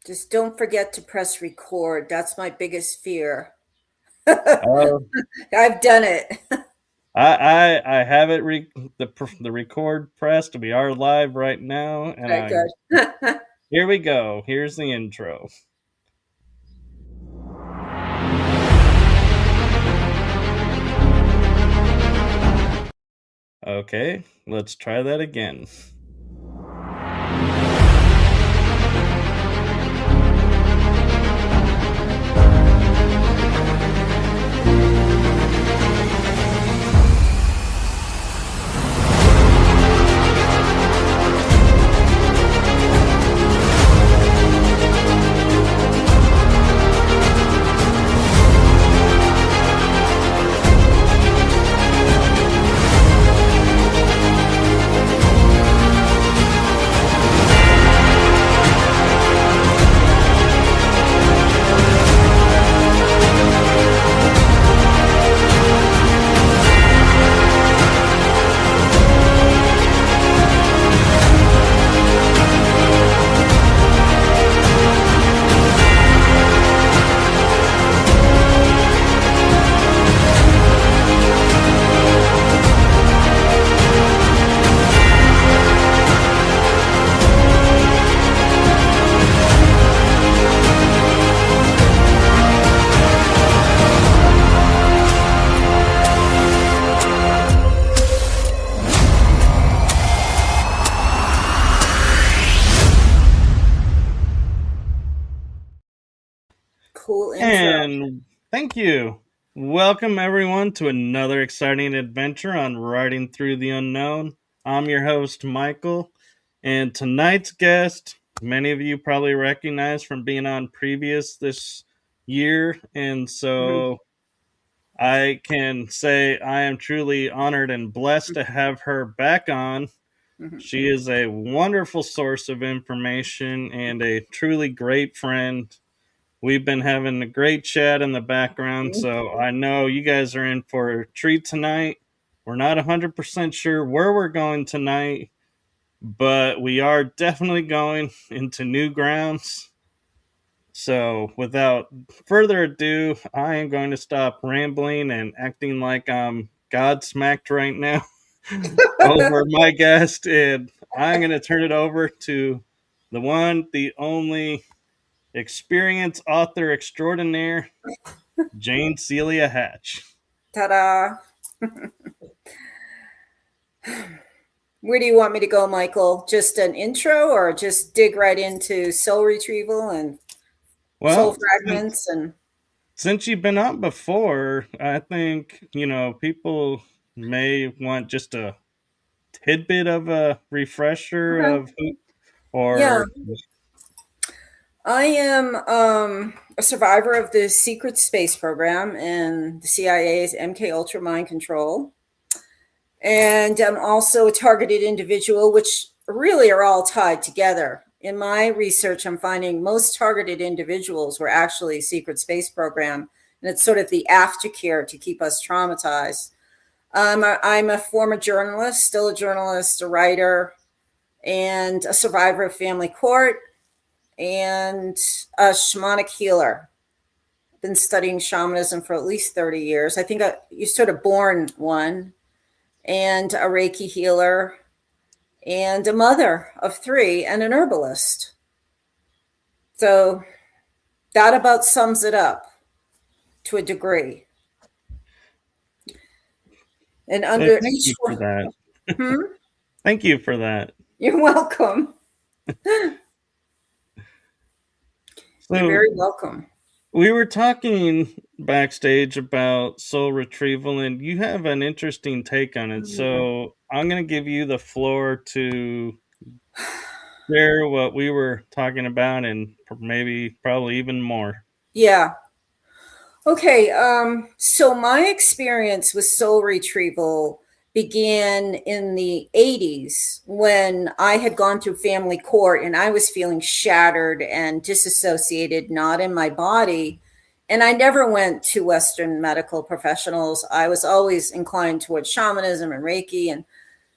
Just don't forget to press record. That's my biggest fear. Uh, I've done it. I have it the record pressed. We are live right now, and Okay, I good. here we go. Here's the intro. Okay, let's try that again. Cool intro. And thank you. Welcome everyone to another exciting adventure on Riding Through the Unknown. I'm your host Michael, and tonight's guest, many of you probably recognize from being on previous this year, and Mhm, so I can say I am truly honored and blessed to have her back on. mhm. She is a wonderful source of information and a truly great friend. We've been having a great chat in the background, so I know you guys are in for a treat tonight. We're not 100% sure where we're going tonight, but we are definitely going into new grounds. So, without further ado, I am going to stop rambling and acting like I'm God-smacked right now over my guest, and I'm going to turn it over to the one, the only experienced author extraordinaire, Jane Celia Hatch. Ta-da. Where do you want me to go, Michael? Just an intro or just dig right into soul retrieval and soul Well, fragments and since you've been on before, I think, people may want just a tidbit of a refresher okay. of who, Yeah, or I am a survivor of the secret space program and the CIA's MKUltra mind control. And I'm also a targeted individual, which really are all tied together. In my research, I'm finding most targeted individuals were actually secret space program, and it's sort of the aftercare to keep us traumatized. I'm a former journalist, still a journalist, a writer, and a survivor of family court, and a shamanic healer. I've been studying shamanism for at least 30 years. I think you're sort of born one, and a Reiki healer, and a mother of three, and an herbalist. So that about sums it up to a degree. And so under thank each you for one, that. hmm? Thank you for that. You're welcome. You're So very welcome. we were talking backstage about soul retrieval, and you have an interesting take on it. Mm. So I'm going to give you the floor to share what we were talking about and maybe probably even more. Yeah. Okay. So my experience with soul retrieval began in the 80s when I had gone through family court and I was feeling shattered and disassociated, not in my body. And I never went to Western medical professionals. I was always inclined towards shamanism and Reiki. And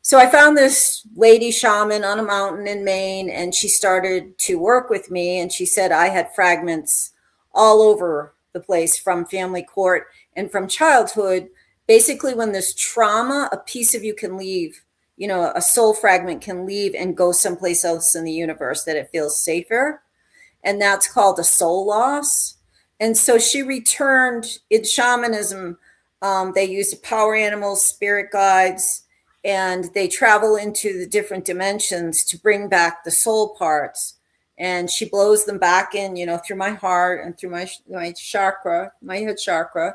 So I found this lady shaman on a mountain in Maine, and she started to work with me. And she said I had fragments all over the place from family court and from childhood. Basically, when there's trauma, a piece of you can leave, a soul fragment can leave and go someplace else in the universe that it feels safer. And that's called a soul loss. And so she returned in shamanism. They use power animals, spirit guides, and they travel into the different dimensions to bring back the soul parts. And she blows them back in, through my heart and through my chakra, my head chakra.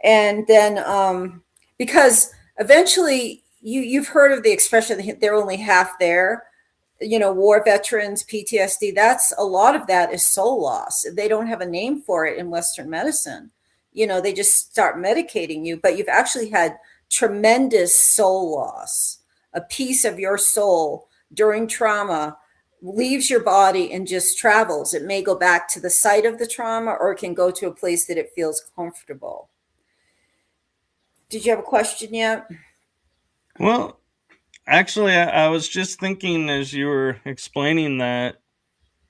And then because eventually you've heard of the expression, they're only half there. War veterans, PTSD, that's a lot of that is soul loss. They don't have a name for it in Western medicine. They just start medicating you, but you've actually had tremendous soul loss. A piece of your soul during trauma leaves your body and just travels. It may go back to the site of the trauma, or it can go to a place that it feels comfortable. Did you have a question yet? Well, actually, I was just thinking as you were explaining that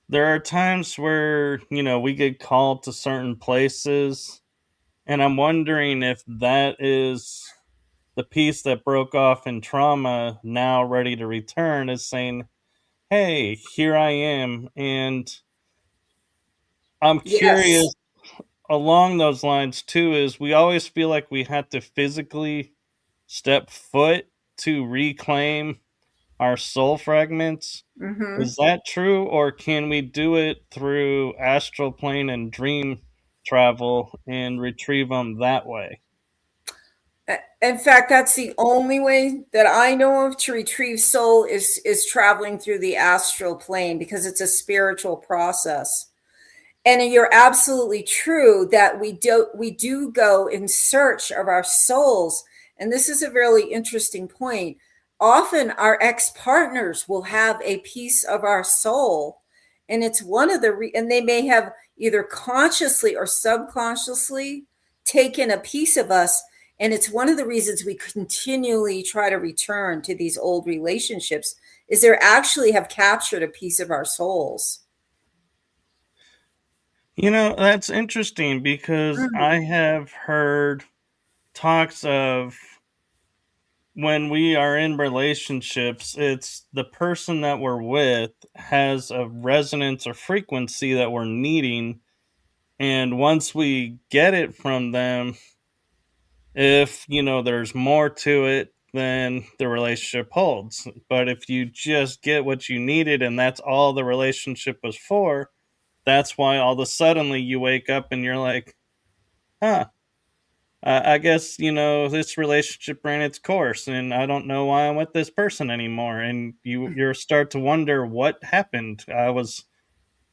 there are times where, we get called to certain places, and I'm wondering if that is the piece that broke off in trauma now ready to return, is saying, hey, here I am. And I'm curious Yes. along those lines too, is we always feel like we have to physically step foot to reclaim our soul fragments. Mm-hmm. Is that true, or can we do it through astral plane and dream travel and retrieve them that way? In fact, that's the only way that I know of to retrieve soul is traveling through the astral plane, because it's a spiritual process. And you're absolutely true that we do go in search of our souls. And this is a really interesting point. Often our ex-partners will have a piece of our soul, and it's one of the and they may have either consciously or subconsciously taken a piece of us, and it's one of the reasons we continually try to return to these old relationships, is they actually have captured a piece of our souls. That's interesting because I have heard talks of when we are in relationships, it's the person that we're with has a resonance or frequency that we're needing. And once we get it from them, if, there's more to it, then the relationship holds. But if you just get what you needed and that's all the relationship was for, that's why all of a suddenly you wake up and you're like, huh, I guess, this relationship ran its course and I don't know why I'm with this person anymore. And you start to wonder what happened.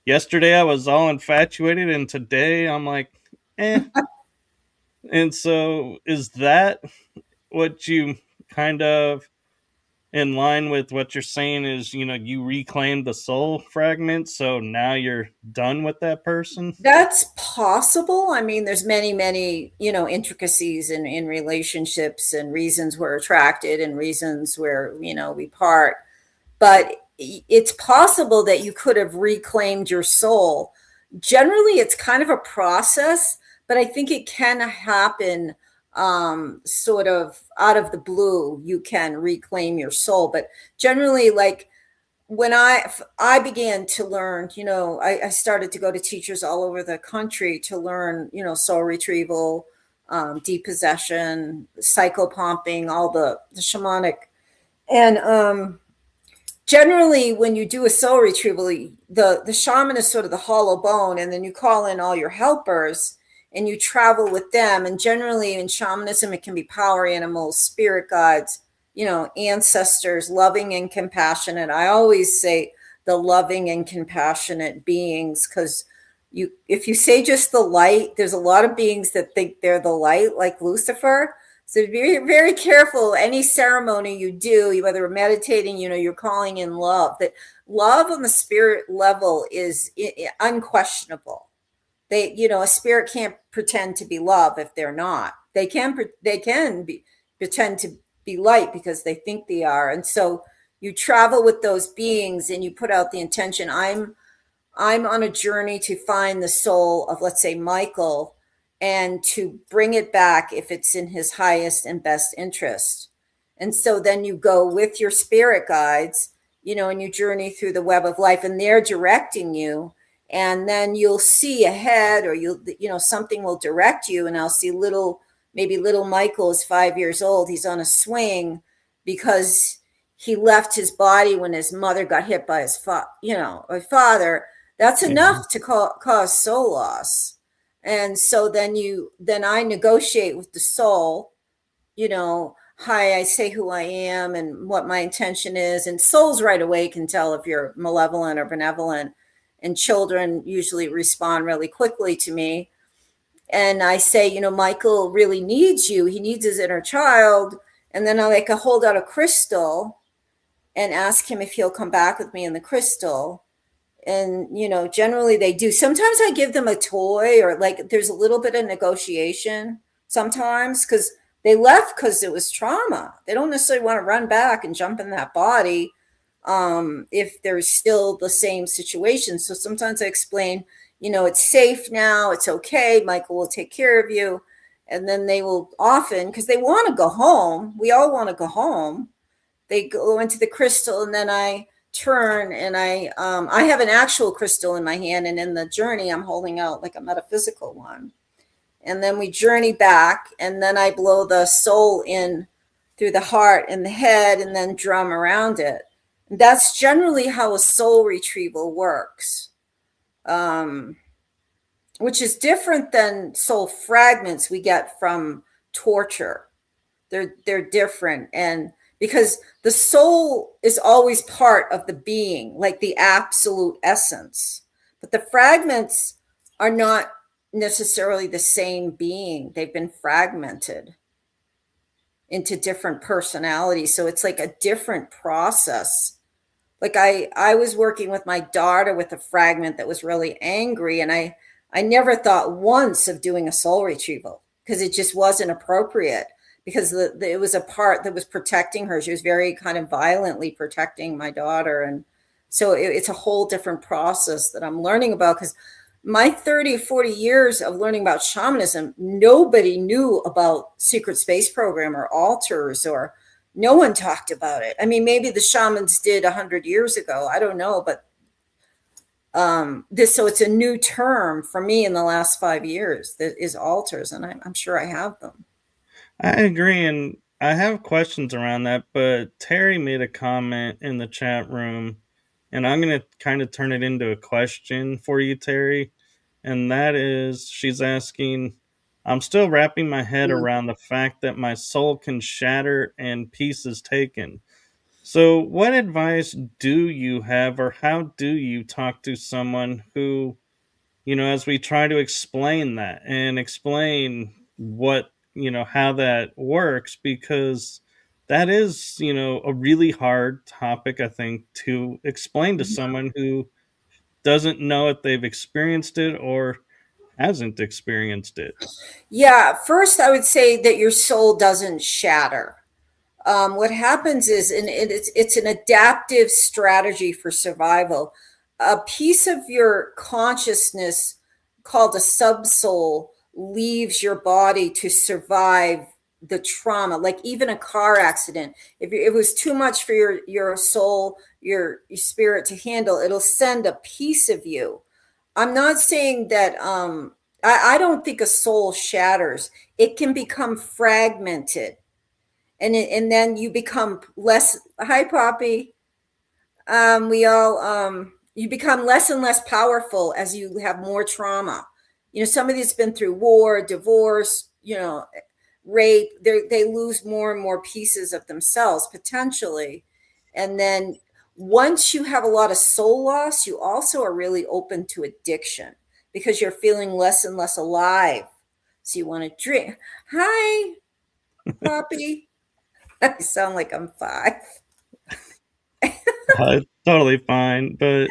Yesterday I was all infatuated and today I'm like, eh. And so is that what you kind of, in line with what you're saying, is, you reclaim the soul fragment, so now you're done with that person? That's possible. I mean, there's many, intricacies in relationships, and reasons we're attracted and reasons where, we part. But it's possible that you could have reclaimed your soul. Generally, it's kind of a process, but I think it can happen sort of out of the blue. You can reclaim your soul, but generally, like when I began to learn, I started to go to teachers all over the country to learn, soul retrieval, depossession, psychopumping, all the shamanic. And generally, when you do a soul retrieval, the shaman is sort of the hollow bone, and then you call in all your helpers and you travel with them. And generally in shamanism, it can be power animals, spirit guides, ancestors, loving and compassionate. I always say the loving and compassionate beings, because if you say just the light, there's a lot of beings that think they're the light, like Lucifer. So be very, very careful. Any ceremony you do, whether you're meditating, you're calling in love. That love on the spirit level is unquestionable. A spirit can't pretend to be love if they're not. They can pretend to be light because they think they are. And so you travel with those beings and you put out the intention. I'm on a journey to find the soul of, let's say, Michael, and to bring it back if it's in his highest and best interest. And so then you go with your spirit guides, and you journey through the web of life, and they're directing you. And then you'll see ahead, or something will direct you, and I'll see maybe little Michael is 5 years old. He's on a swing because he left his body when his mother got hit by his father. That's enough to cause soul loss. And so then I negotiate with the soul, hi, I say who I am and what my intention is. And souls right away can tell if you're malevolent or benevolent. And children usually respond really quickly to me. And I say, Michael really needs you. He needs his inner child. And then I hold out a crystal and ask him if he'll come back with me in the crystal. And, generally they do. Sometimes I give them a toy, or there's a little bit of negotiation sometimes, because they left because it was trauma. They don't necessarily want to run back and jump in that body if there's still the same situation. So sometimes I explain, it's safe now. It's okay. Michael will take care of you. And then they will often, because they want to go home. We all want to go home. They go into the crystal, and then I turn and I have an actual crystal in my hand, and in the journey I'm holding out a metaphysical one. And then we journey back, and then I blow the soul in through the heart and the head, and then drum around it. And that's generally how a soul retrieval works, which is different than soul fragments we get from torture. They're different. And because the soul is always part of the being, like the absolute essence. But the fragments are not necessarily the same being. They've been fragmented into different personalities. So it's a different process. I was working with my daughter with a fragment that was really angry. And I never thought once of doing a soul retrieval because it just wasn't appropriate. Because it was a part that was protecting her. She was very kind of violently protecting my daughter. And so it's a whole different process that I'm learning about, because my 30, 40 years of learning about shamanism, nobody knew about secret space program or altars, or no one talked about it. I mean, maybe the shamans did 100 years ago. I don't know. But so it's a new term for me in the last 5 years that is altars. And I'm sure I have them. I agree, and I have questions around that, but Terry made a comment in the chat room, and I'm going to kind of turn it into a question for you, Terry, and that is, she's asking, I'm still wrapping my head around the fact that my soul can shatter and pieces taken. So what advice do you have, or how do you talk to someone who, as we try to explain that and explain what, how that works, because that is, a really hard topic, I think, to explain to someone who doesn't know if they've experienced it or hasn't experienced it. Yeah, first I would say that your soul doesn't shatter. What happens is, and it's an adaptive strategy for survival. A piece of your consciousness called a subsoul leaves your body to survive the trauma, like even a car accident. If it was too much for your soul, your spirit to handle, it'll send a piece of you. I'm not saying that I don't think a soul shatters. It can become fragmented. And then you become less. Hi, Poppy. You become less and less powerful as you have more trauma. Somebody that's been through war, divorce, rape, they lose more and more pieces of themselves potentially. And then once you have a lot of soul loss, you also are really open to addiction because you're feeling less and less alive. So you want to drink. Hi, Poppy. I sound like I'm 5. Totally fine, but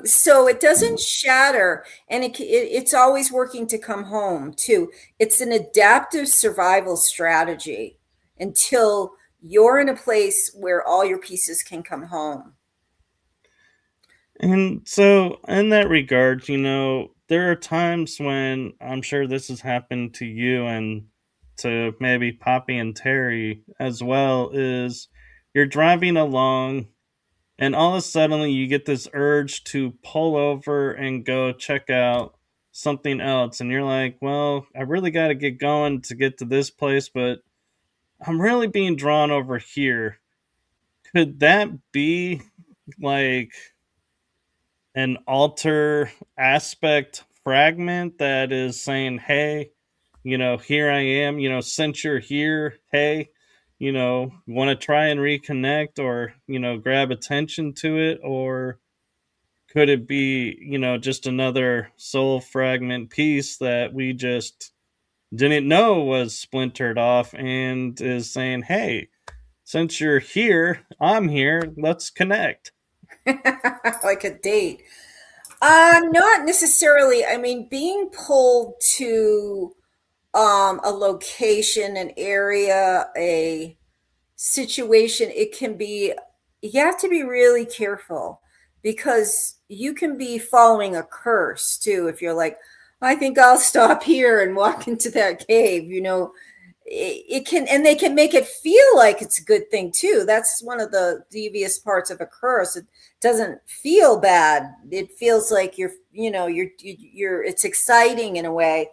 so it doesn't shatter, and it's always working to come home too. It's an adaptive survival strategy. until you're in a place where all your pieces can come home. And so, in that regard, there are times when I'm sure this has happened to you and to maybe Poppy and Terry as well. Is you're driving along and all of a sudden you get this urge to pull over and go check out something else. And you're like, well, I really got to get going to get to this place, but I'm really being drawn over here. Could that be like an alter aspect fragment that is saying, hey, here I am, since you're here, hey, want to try and reconnect or, grab attention to it? Or could it be, just another soul fragment piece that we just didn't know was splintered off and is saying, hey, since you're here, I'm here, let's connect? Like a date. Not necessarily. I mean, being pulled to a location, an area, a situation, it can be, you have to be really careful because you can be following a curse too. If you're like, I think I'll stop here and walk into that cave, it can, and they can make it feel like it's a good thing too. That's one of the devious parts of a curse. It doesn't feel bad. It feels like you're it's exciting in a way.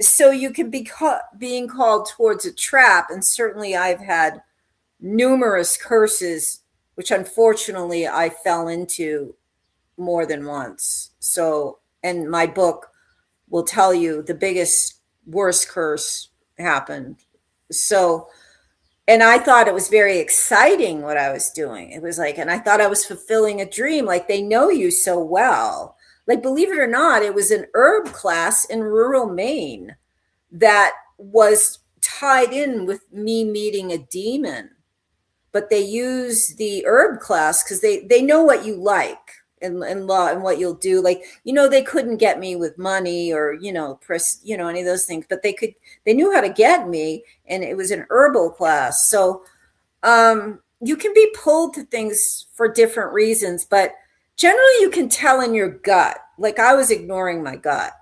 So you can be being called towards a trap. And certainly I've had numerous curses, which unfortunately I fell into more than once. So, and my book will tell you the biggest, worst curse happened. So, and I thought it was very exciting what I was doing. It was like, and I thought I was fulfilling a dream. Like they know you so well. Like, believe it or not, it was an herb class in rural Maine that was tied in with me meeting a demon. But they use the herb class because they know what you like and law and what you'll do. Like, they couldn't get me with money or, press, any of those things, but they knew how to get me, and it was an herbal class. So you can be pulled to things for different reasons, but generally you can tell in your gut. Like I was ignoring my gut.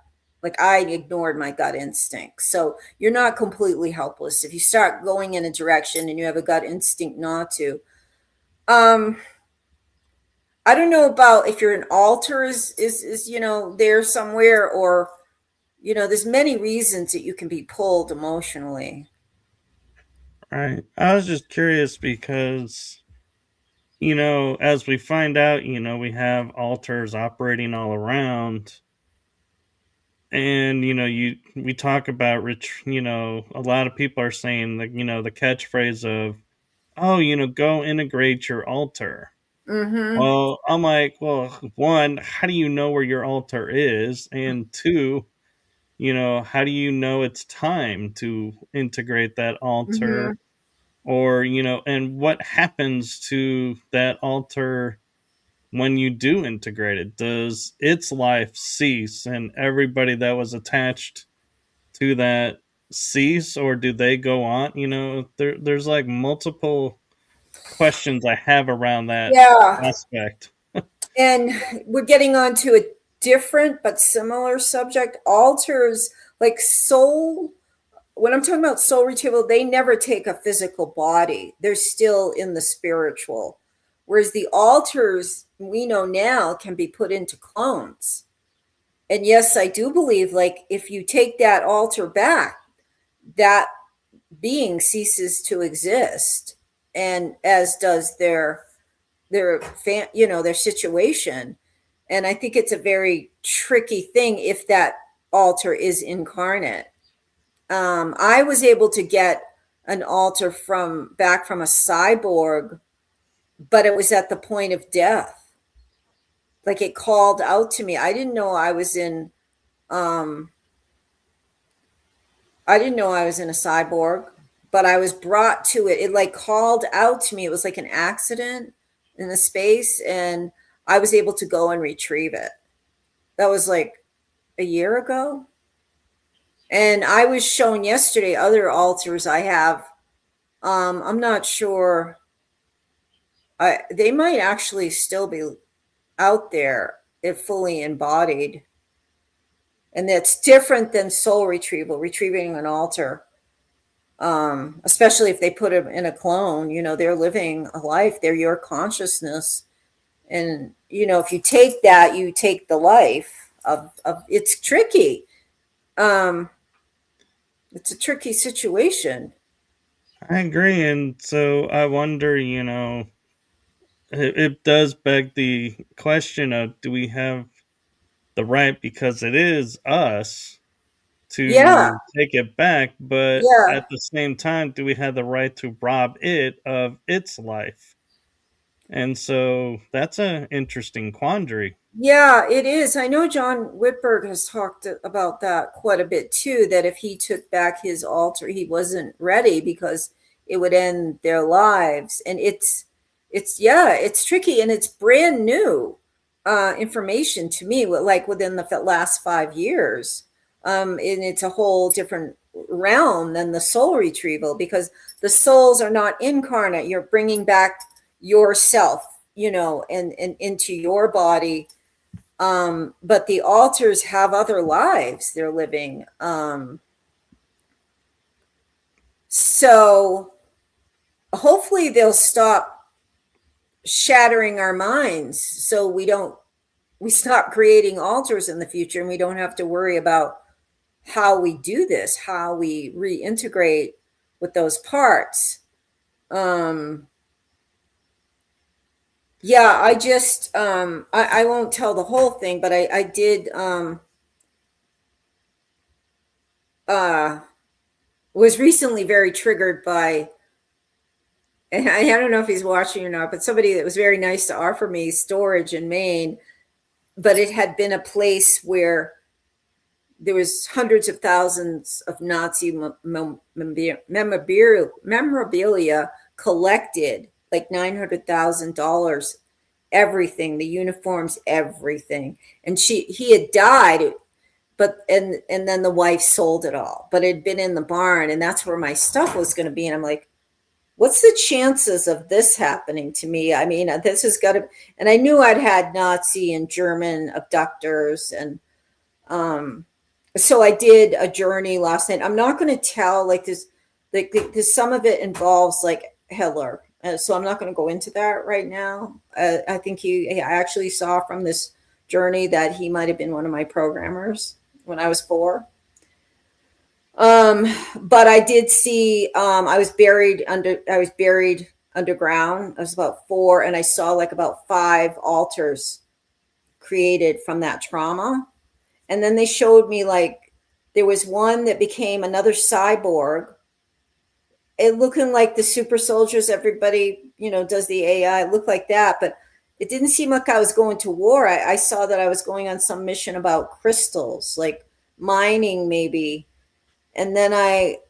Like I ignored my gut instinct. So you're not completely helpless if you start going in a direction and you have a gut instinct not to. I don't know about if you're an altar is there somewhere, or there's many reasons that you can be pulled emotionally. Right. I was just curious because, as we find out, we have altars operating all around. And, we talk about rich, a lot of people are saying that, the catchphrase of, oh, go integrate your altar. Mm-hmm. Well, I'm like, well, one, how do you know where your altar is? And two, how do you know it's time to integrate that Mm-hmm. altar? Or, and what happens to that altar when you do integrate it? Does its life cease and everybody that was attached to that cease, or do they go on? There's like multiple questions I have around that Yeah. aspect. And we're getting on to a different but similar subject. Altars, like soul, when I'm talking about soul retrieval, they never take a physical body. They're still in the spiritual. Whereas the altars we know now can be put into clones. And yes, I do believe like if you take that altar back, that being ceases to exist. And as does their situation. And I think it's a very tricky thing if that altar is incarnate. I was able to get an altar from a cyborg, but it was at the point of death. Like it called out to me. Um, I didn't know I was in a cyborg, but I was brought to it. It like called out to me. It was like an accident in the space, and I was able to go and retrieve it. That was like a year ago. And I was shown yesterday other altars I have I'm not sure. They might actually still be out there if fully embodied. And that's different than soul retrieval, retrieving an altar. Especially if they put it in a clone, they're living a life, they're your consciousness. And, if you take that, you take the life of it's tricky. Um, it's a tricky situation. I agree. And so I wonder, it does beg the question of, do we have the right, because it is us, Yeah. to take it back, but Yeah. at the same time, do we have the right to rob it of its life? And so that's an interesting quandary. Yeah, it is. I know John Whitberg has talked about that quite a bit too, that if he took back his altar, he wasn't ready because it would end their lives. And yeah, it's tricky and it's brand new information to me, like within the last 5 years. And it's a whole different realm than the soul retrieval because the souls are not incarnate. You're bringing back yourself, and into your body, but the altars have other lives they're living. So hopefully they'll stop shattering our minds so we stop creating altars in the future and we don't have to worry about how we do this, how we reintegrate with those parts. Yeah, I just I won't tell the whole thing, but I did uh was recently very triggered by, and I don't know if he's watching or not, but somebody that was very nice to offer me storage in Maine, but it had been a place where there was hundreds of thousands of Nazi memorabilia collected, like $900,000, everything, the uniforms, everything. And he had died, but and then the wife sold it all, but it had been in the barn, and that's where my stuff was going to be. And I'm like, what's the chances of this happening to me? I mean, this has got to, and I knew I'd had Nazi and German abductors. And so I did a journey last night. I'm not going to tell like this, like because some of it involves like Hitler. So I'm not going to go into that right now. I think I actually saw from this journey that he might have been one of my programmers when I was 4. But I did see, I was buried underground. I was about 4, and I saw like about 5 altars created from that trauma. And then they showed me like there was one that became another cyborg. It looking like the super soldiers, everybody, does the AI. It looked like that, but it didn't seem like I was going to war. I saw that I was going on some mission about crystals, like mining maybe. And then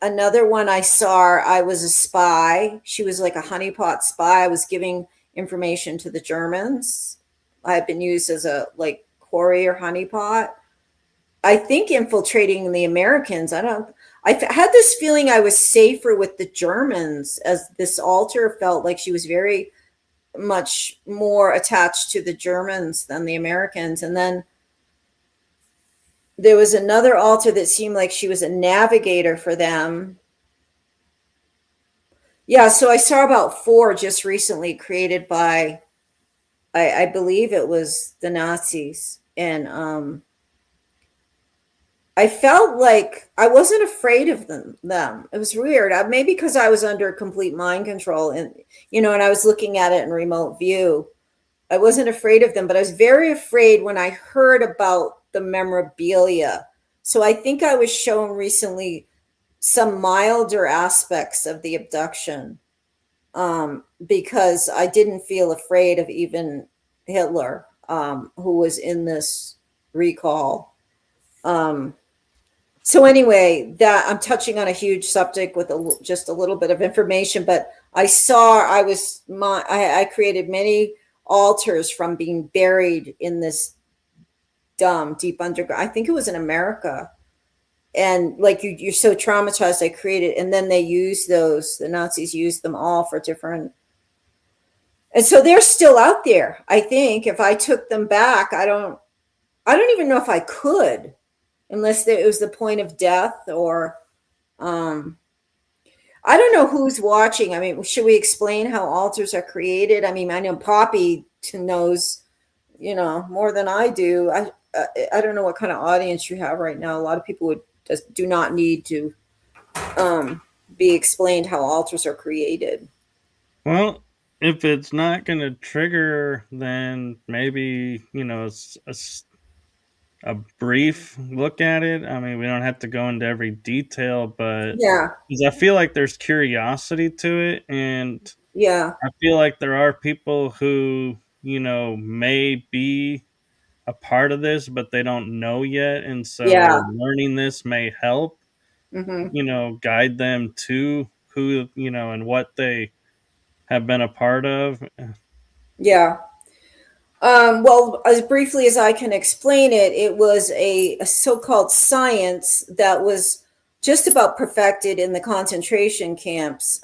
another one I saw, I was a spy. She was like a honeypot spy. I was giving information to the Germans. I've been used as a like courier honeypot. I think infiltrating the Americans. I had this feeling I was safer with the Germans, as this altar felt like she was very much more attached to the Germans than the Americans. And then there was another altar that seemed like she was a navigator for them. Yeah, so I saw about 4 just recently created by, I believe it was the Nazis. And I felt like I wasn't afraid of them. It was weird. Maybe because I was under complete mind control and, and I was looking at it in remote view. I wasn't afraid of them, but I was very afraid when I heard about the memorabilia. So I think I was shown recently some milder aspects of the abduction, because I didn't feel afraid of even Hitler, who was in this recall. So anyway, that I'm touching on a huge subject with just a little bit of information, but I created many altars from being buried in this deep underground. I think it was in America. and like you're so traumatized, they created, and then they use those, the Nazis used them all for different, and so they're still out there. I think if I took them back, I don't even know if I could, unless it was the point of death, or um I don't know who's watching. I mean, should we explain how altars are created? I mean, I know Poppy knows, more than I do. I don't know what kind of audience you have right now. A lot of people would just do not need to um, be explained how altars are created. Well, if it's not going to trigger, then maybe, a brief look at it. I mean, we don't have to go into every detail, but Yeah, 'cause I feel like there's curiosity to it. And yeah, I feel like there are people who, may be a part of this, but they don't know yet. And yeah, so learning this may help, hmm, guide them to who, and what they have been a part of. yeah. Well, as briefly as I can explain it, it was a so-called science that was just about perfected in the concentration camps.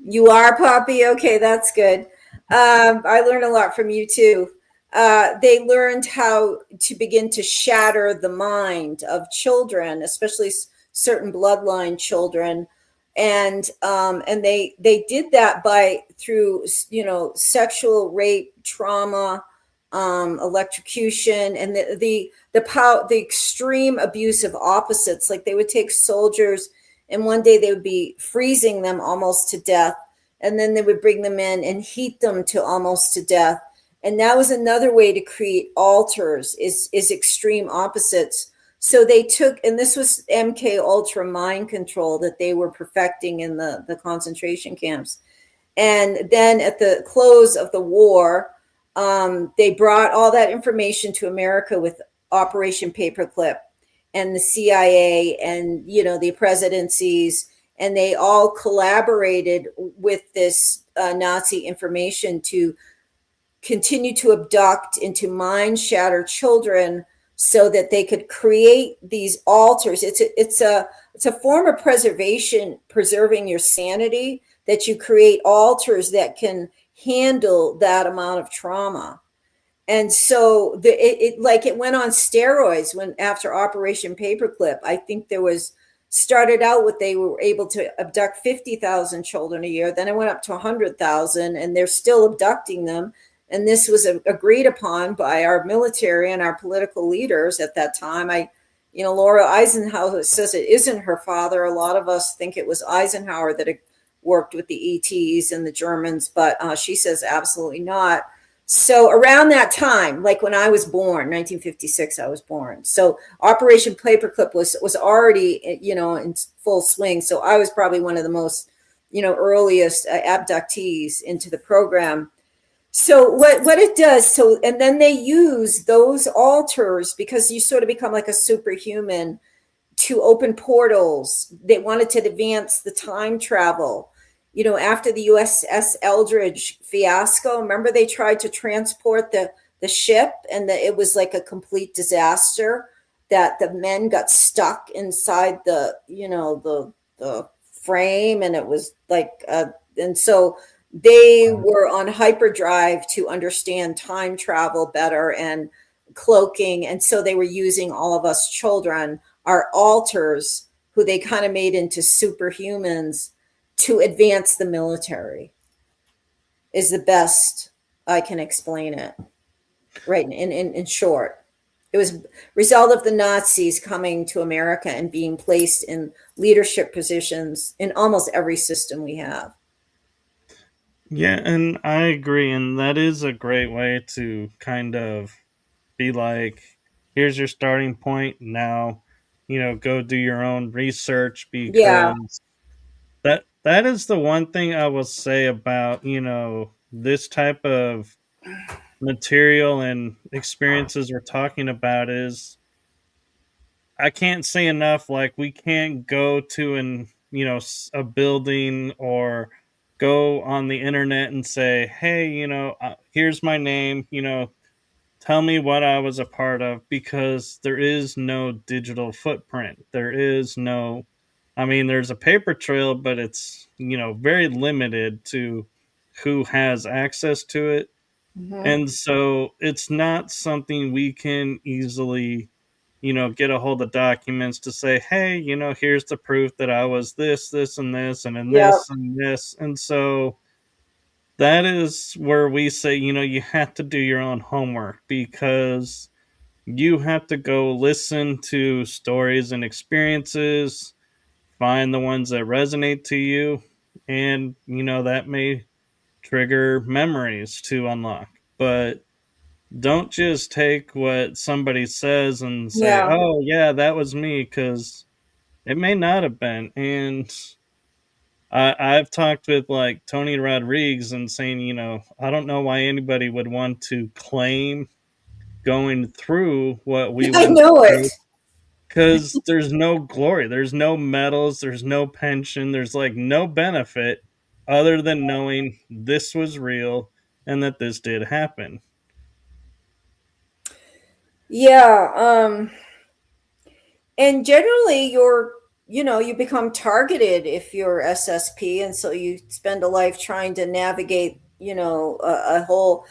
You are, Poppy? Okay, that's good. I learned a lot from you too. They learned how to begin to shatter the mind of children, especially certain bloodline children, and they did that by through sexual rape, trauma, electrocution, and the extreme abuse of opposites. Like they would take soldiers, and one day they would be freezing them almost to death, and then they would bring them in and heat them to almost to death. And that was another way to create altars, is extreme opposites. So they took, and this was MKUltra mind control that they were perfecting in the concentration camps. And then at the close of the war, they brought all that information to America with Operation Paperclip, and the CIA, and the presidencies, and they all collaborated with this Nazi information to continue to abduct and to mind shatter children so that they could create these altars. It's a form of preserving your sanity, that you create altars that can handle that amount of trauma. And so it went on steroids when after Operation Paperclip. I think there was started out with, they were able to abduct 50,000 children a year. Then it went up to 100,000, and they're still abducting them. And this was agreed upon by our military and our political leaders at that time. Laura Eisenhower says it isn't her father. A lot of us think it was Eisenhower that had worked with the ETs and the Germans, but she says absolutely not. So around that time, like when I was born, 1956, I was born. So Operation Paperclip was already, in full swing. So I was probably one of the most, earliest abductees into the program. So what it does, so and then they use those altars, because you sort of become like a superhuman, to open portals. They wanted to advance the time travel. After the USS Eldridge fiasco, remember they tried to transport the ship, and it was like a complete disaster, that the men got stuck inside the frame, and it was like and so they were on hyperdrive to understand time travel better and cloaking, and so they were using all of us children, our alters, who they kind of made into superhumans, to advance the military, is the best I can explain it. Right. In short, it was a result of the Nazis coming to America and being placed in leadership positions in almost every system we have. Yeah, and I agree. And that is a great way to kind of be like, here's your starting point. Now, go do your own research, Yeah. because that is the one thing I will say about, this type of material and experiences we're talking about is, I can't say enough. Like, we can't go to a building, or go on the internet and say, hey, here's my name, tell me what I was a part of, because there is no digital footprint. There is no, I mean, there's a paper trail, but it's, very limited to who has access to it. Hmm. And so it's not something we can easily, get a hold of documents to say, hey, here's the proof that I was this, this, and this, and in Yeah. this and this. And so that is where we say, you have to do your own homework, because you have to go listen to stories and experiences, find the ones that resonate to you, and, that may trigger memories to unlock. But don't just take what somebody says and say, Yeah. oh, yeah, that was me, because it may not have been. And I've talked with like Tony Rodriguez and saying, I don't know why anybody would want to claim going through what we I went know it. through, because there's no glory, there's no medals, there's no pension, there's like no benefit other than knowing this was real and that this did happen. Yeah. And generally you become targeted if you're SSP, and so you spend a life trying to navigate, a whole,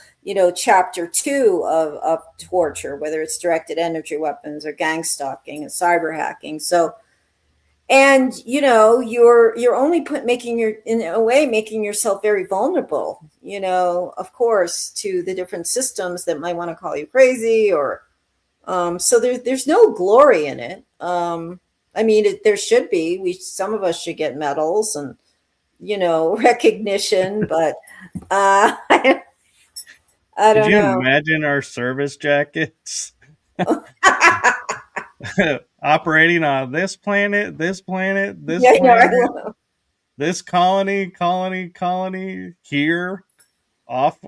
chapter two of torture, whether it's directed energy weapons or gang stalking and cyber hacking. So, and you're only making in a way making yourself very vulnerable, of course, to the different systems that might want to call you crazy, or so there's no glory in it. I mean, there should be. Some of us should get medals and recognition, but I Could don't you know. imagine our service jackets operating on this planet, this planet, this Yeah, planet, this colony here, off,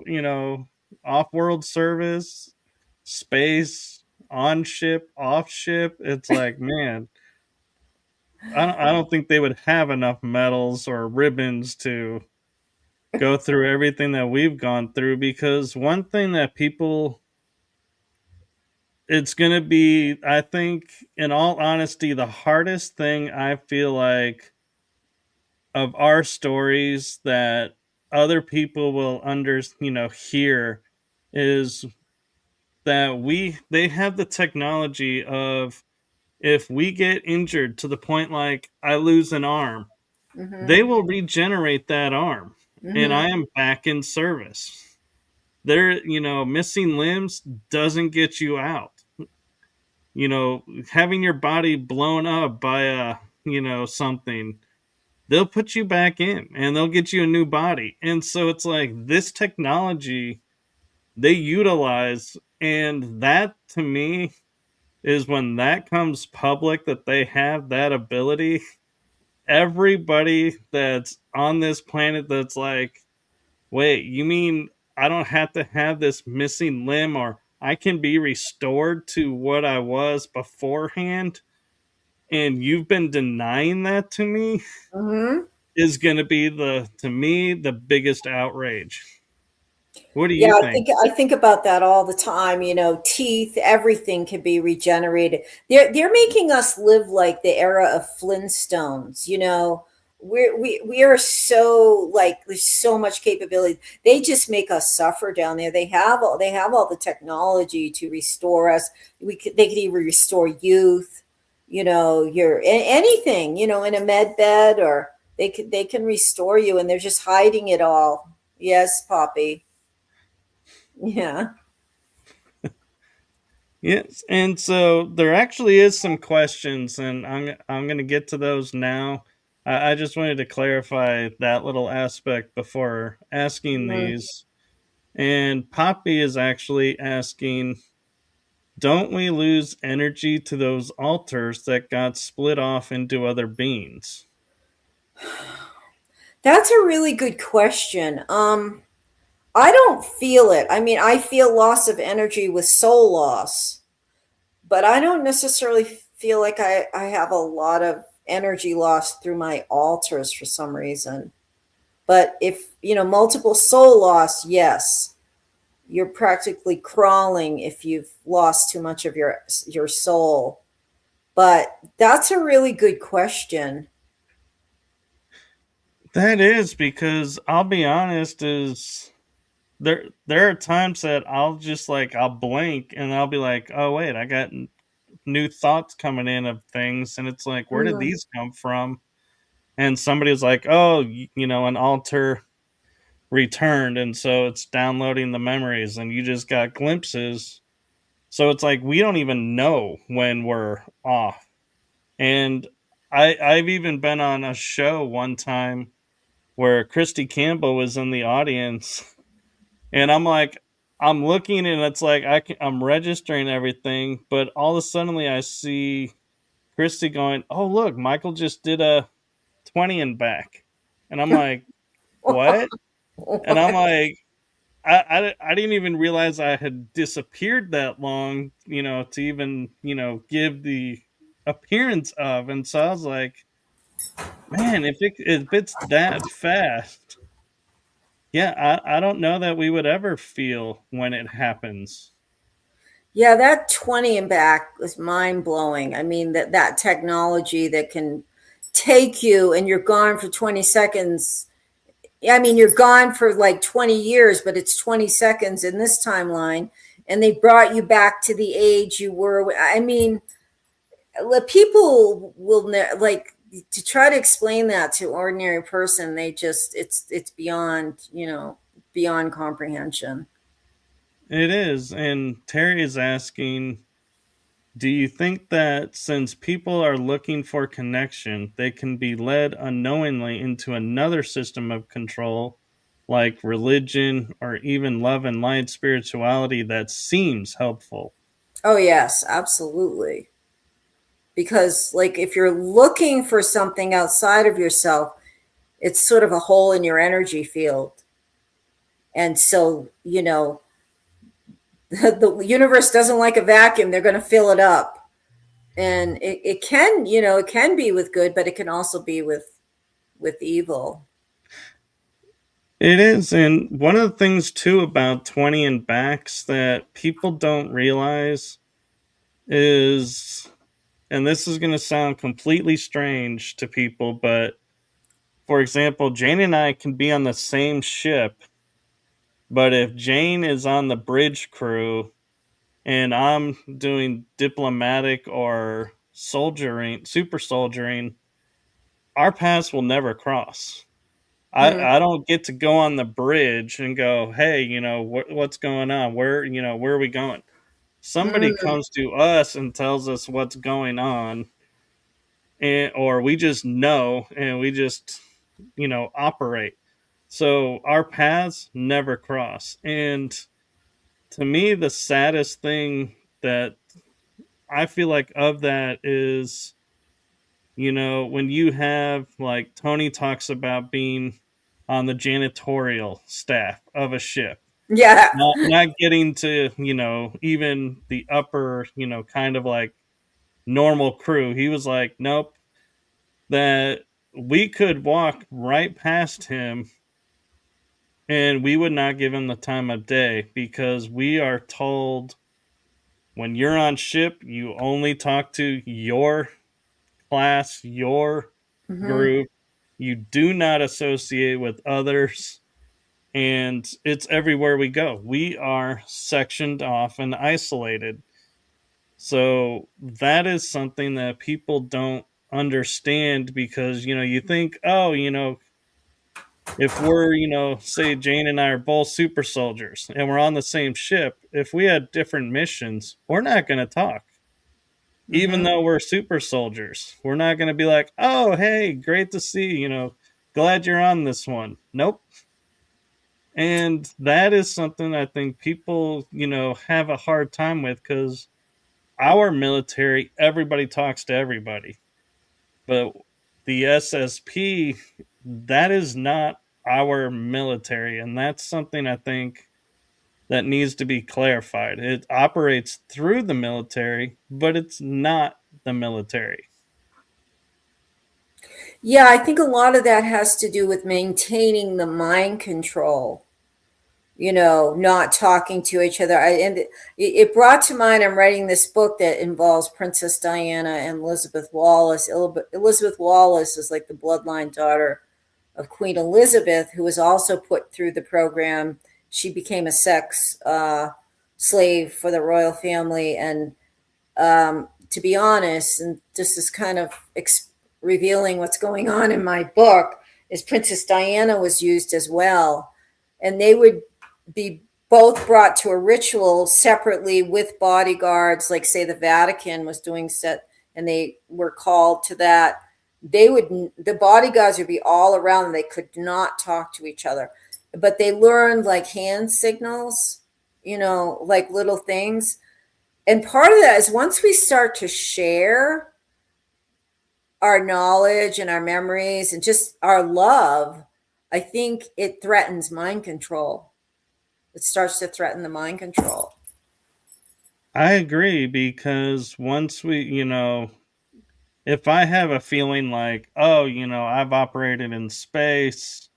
off world service, space, on ship, off ship. It's like, man, I don't think they would have enough medals or ribbons to go through everything that we've gone through. Because one thing that people, it's going to be, I think, in all honesty, the hardest thing I feel like of our stories that other people will hear, is that they have the technology of, if we get injured to the point like I lose an arm, Hmm. they will regenerate that arm and Hmm. I am back in service. They're, missing limbs doesn't get you out. Having your body blown up by something, they'll put you back in and they'll get you a new body. And so it's like this technology they utilize, and that to me is when that comes public, that they have that ability. Everybody that's on this planet that's like, wait, you mean I don't have to have this missing limb, or I can be restored to what I was beforehand, and you've been denying that to me, Hmm. is going to be, to me, the biggest outrage. What do Yeah, you think? I think about that all the time. Teeth, everything can be regenerated. They're making us live like the era of Flintstones. We are so, like, there's so much capability. They just make us suffer down there. They have all the technology to restore us. They could even restore youth. Anything. In a med bed, or they can restore you, and they're just hiding it all. Yes, Poppy. Yeah. Yes, and so there actually is some questions, and I'm going to get to those now. I just wanted to clarify that little aspect before asking Mhm. these. And Poppy is actually asking, don't we lose energy to those altars that got split off into other beings? That's a really good question. I don't feel it. I mean, I feel loss of energy with soul loss, but I don't necessarily feel like I have a lot of energy loss through my altars for some reason. But if, multiple soul loss, yes. you're practically crawling if you've lost too much of your soul. But that's a really good question. That is because I'll be honest, is there are times that I'll just like I'll blink and I'll be like, oh wait, I got new thoughts coming in of things, and it's like, where did Mm. these come from? And somebody was like, oh, an altar returned, and so it's downloading the memories, and you just got glimpses. So it's like we don't even know when we're off. And I've even been on a show one time where Christy Campbell was in the audience, and I'm like, I'm looking, and it's like I'm registering everything, but all of a sudden I see Christy going, "Oh look, Michael just did a 20 and back," and I'm like, "What?" And I'm like, I didn't even realize I had disappeared that long, to even give the appearance of, and so I was like, man, if it's that fast, yeah, I don't know that we would ever feel when it happens. Yeah, that 20 and back was mind blowing. I mean, that technology that can take you and you're gone for 20 seconds. I mean, you're gone for like 20 years, but it's 20 seconds in this timeline. And they brought you back to the age you were. I mean, people will like to try to explain that to ordinary person. They just, it's beyond, beyond comprehension. It is, and Terry is asking, do you think that since people are looking for connection, they can be led unknowingly into another system of control, like religion or even love and light spirituality that seems helpful? Oh, yes, absolutely. Because like if you're looking for something outside of yourself, it's sort of a hole in your energy field. And so, the universe doesn't like a vacuum. They're going to fill it up. And it can, it can be with good, but it can also be with evil. It is, and one of the things too about 20 and backs that people don't realize is, and this is going to sound completely strange to people, but for example, Jane and I can be on the same ship, but if Jane is on the bridge crew and I'm doing diplomatic or soldiering, super soldiering, our paths will never cross. Mm, I don't get to go on the bridge and go, hey, what's going on? Where are we going? Somebody mm, comes to us and tells us what's going on, or we just know and we just, operate. So our paths never cross. And to me, the saddest thing that I feel like of that is, when you have like Tony talks about being on the janitorial staff of a ship, yeah. not getting to, even the upper, kind of like normal crew. He was like, nope, that we could walk right past him and we would not give him the time of day because we are told when you're on ship, you only talk to your class, your Hmm. group. You do not associate with others. And it's everywhere we go. We are sectioned off and isolated. So that is something that people don't understand because, you think, oh, if we're, say Jane and I are both super soldiers and we're on the same ship, if we had different missions, we're not going to talk. Even Hmm. though we're super soldiers, we're not going to be like, oh, hey, great to see, glad you're on this one. Nope. And that is something I think people, have a hard time with because our military, everybody talks to everybody. But the SSP, that is not our military. And that's something I think that needs to be clarified. It operates through the military, but it's not the military. Yeah, I think a lot of that has to do with maintaining the mind control. not talking to each other. It brought to mind, I'm writing this book that involves Princess Diana and Elizabeth Wallace. Elizabeth Wallace is like the bloodline daughter of Queen Elizabeth, who was also put through the program. She became a sex slave for the royal family. And to be honest, and this is kind of revealing what's going on in my book, is Princess Diana was used as well. And they would be both brought to a ritual separately with bodyguards, like say the Vatican was doing set, and they were called to that. The bodyguards would be all around them. They could not talk to each other, but they learned like hand signals, like little things. And part of that is once we start to share our knowledge and our memories and just our love, I think it threatens mind control. It starts to threaten the mind control. I agree, because once we, if I have a feeling like, oh, I've operated in space,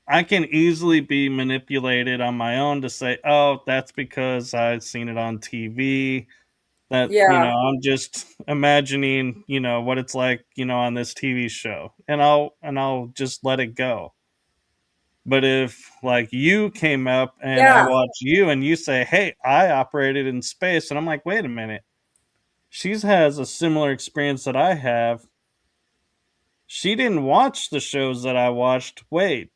I can easily be manipulated on my own to say, oh, that's because I've seen it on TV. That, Yeah. I'm just imagining, what it's like, on this TV show. And I'll just let it go. But if like you came up and I Yeah. watch you and you say, hey, I operated in space, and I'm like, wait a minute, she has a similar experience that I have. She didn't watch the shows that I watched. Wait,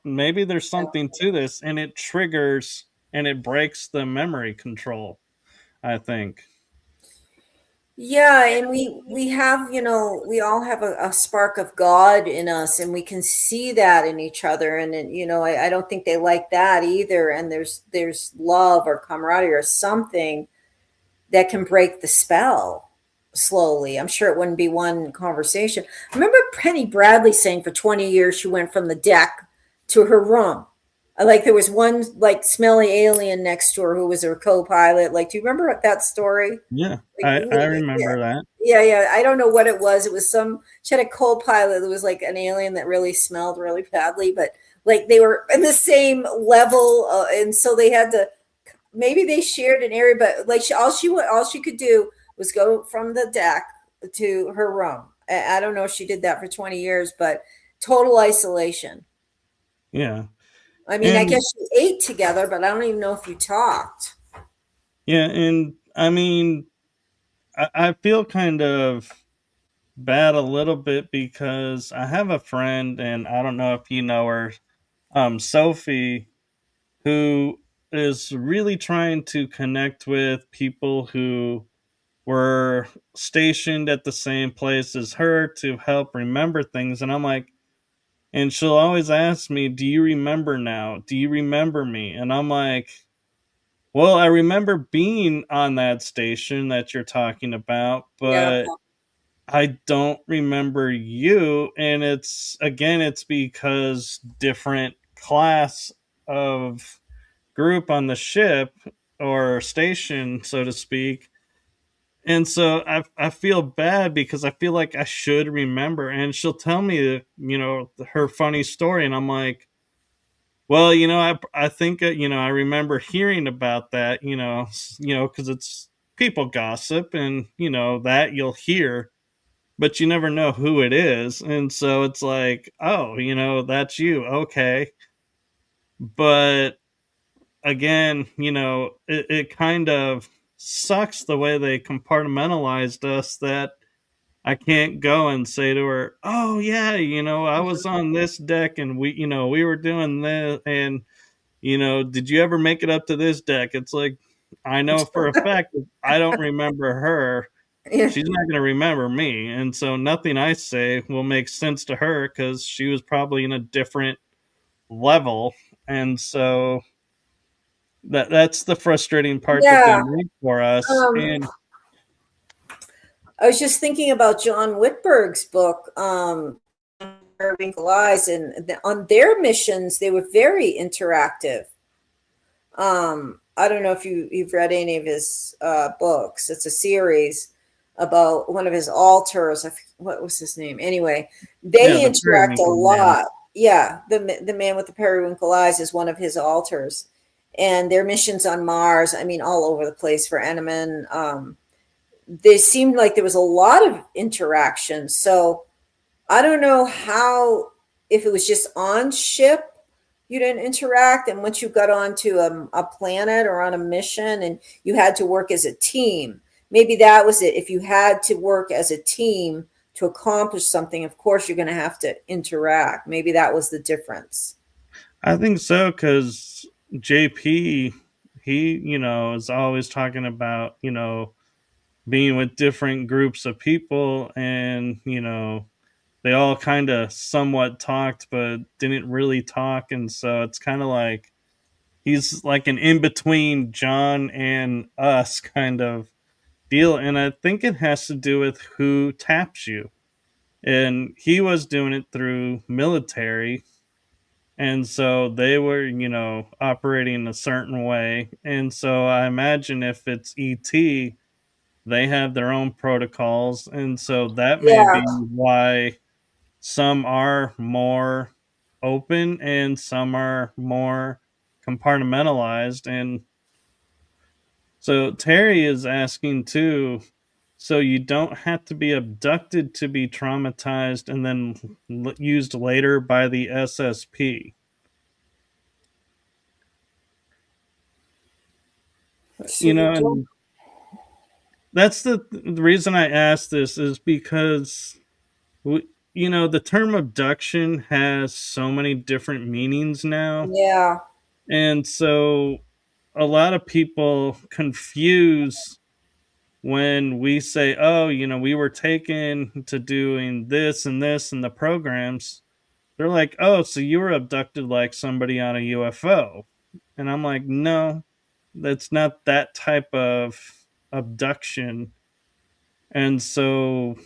maybe there's something to this, and it triggers and it breaks the memory control, I think. Yeah, and we have, we all have a spark of God in us, and we can see that in each other. And then, I don't think they like that either. And there's love or camaraderie or something that can break the spell slowly. I'm sure it wouldn't be one conversation. I remember Penny Bradley saying for 20 years she went from the deck to her room. Like there was one like smelly alien next to her who was her co-pilot. Like, do you remember that story? Yeah, Like, I yeah, remember that. yeah. I don't know what it was. It was she had a co-pilot that was like an alien that really smelled really badly, but like they were in the same level, and so they had to. Maybe they shared an area, but like all she could do was go from the deck to her room. I don't know if she did that for 20 years, but total isolation. Yeah. I mean, I And guess you ate together, but I don't even know if you talked. yeah, and I mean, I feel kind of bad a little bit because I have a friend, and I don't know if you know her, Sophie, who is really trying to connect with people who were stationed at the same place as her to help remember things. And I'm like, and she'll always ask me, do you remember now? Do you remember me? And I'm like, well, I remember being on that station that you're talking about, Yeah. but I don't remember you. And it's because different class of group on the ship or station, so to speak. And so I feel bad because I feel like I should remember. And she'll tell me, her funny story. And I'm like, well, I think, I remember hearing about that, because it's people gossip, and, that you'll hear, but you never know who it is. And so it's like, oh, that's you. Okay. But again, it kind of sucks the way they compartmentalized us, that I can't go and say to her, oh, yeah, I was on this deck, and we were doing this. And, did you ever make it up to this deck? It's like, I know for a fact that I don't remember her. Yeah. She's not going to remember me. And so nothing I say will make sense to her because she was probably in a different level. And so that's the frustrating part that they Yeah. make for us. Um, And I was just thinking about John Whitberg's book, Periwinkle Eyes, and on their missions, they were very interactive. I don't know if you've read any of his books. It's a series about one of his altars. What was his name? Anyway, yeah, they the interact a Periwinkle Man. lot. Yeah, the man with the periwinkle eyes is one of his altars, and their missions on Mars. I mean, all over the place for Eneman. They seemed like there was a lot of interaction. So I don't know how, if it was just on ship you didn't interact, and once you got onto a planet or on a mission and you had to work as a team, maybe that was it. If you had to work as a team to accomplish something, of course you're going to have to interact. Maybe that was the difference. I think so, because JP, he, is always talking about, being with different groups of people, and, they all kind of somewhat talked, but didn't really talk. And so it's kind of like he's like an in between John and us kind of deal. And I think it has to do with who taps you. And he was doing it through military, and so they were, operating a certain way. And so I imagine if it's ET, they have their own protocols. And so that may Yeah. be why some are more open and some are more compartmentalized. And so Terry is asking too, so you don't have to be abducted to be traumatized and then used later by the SSP. So You you know, don't. and that's the reason I asked this is because the term abduction has so many different meanings now, Yeah. and so a lot of people confuse when we say, "Oh, we were taken to doing this and this and the programs." They're like, "Oh, so you were abducted like somebody on a UFO," and I'm like, "No, that's not that type of abduction." And so,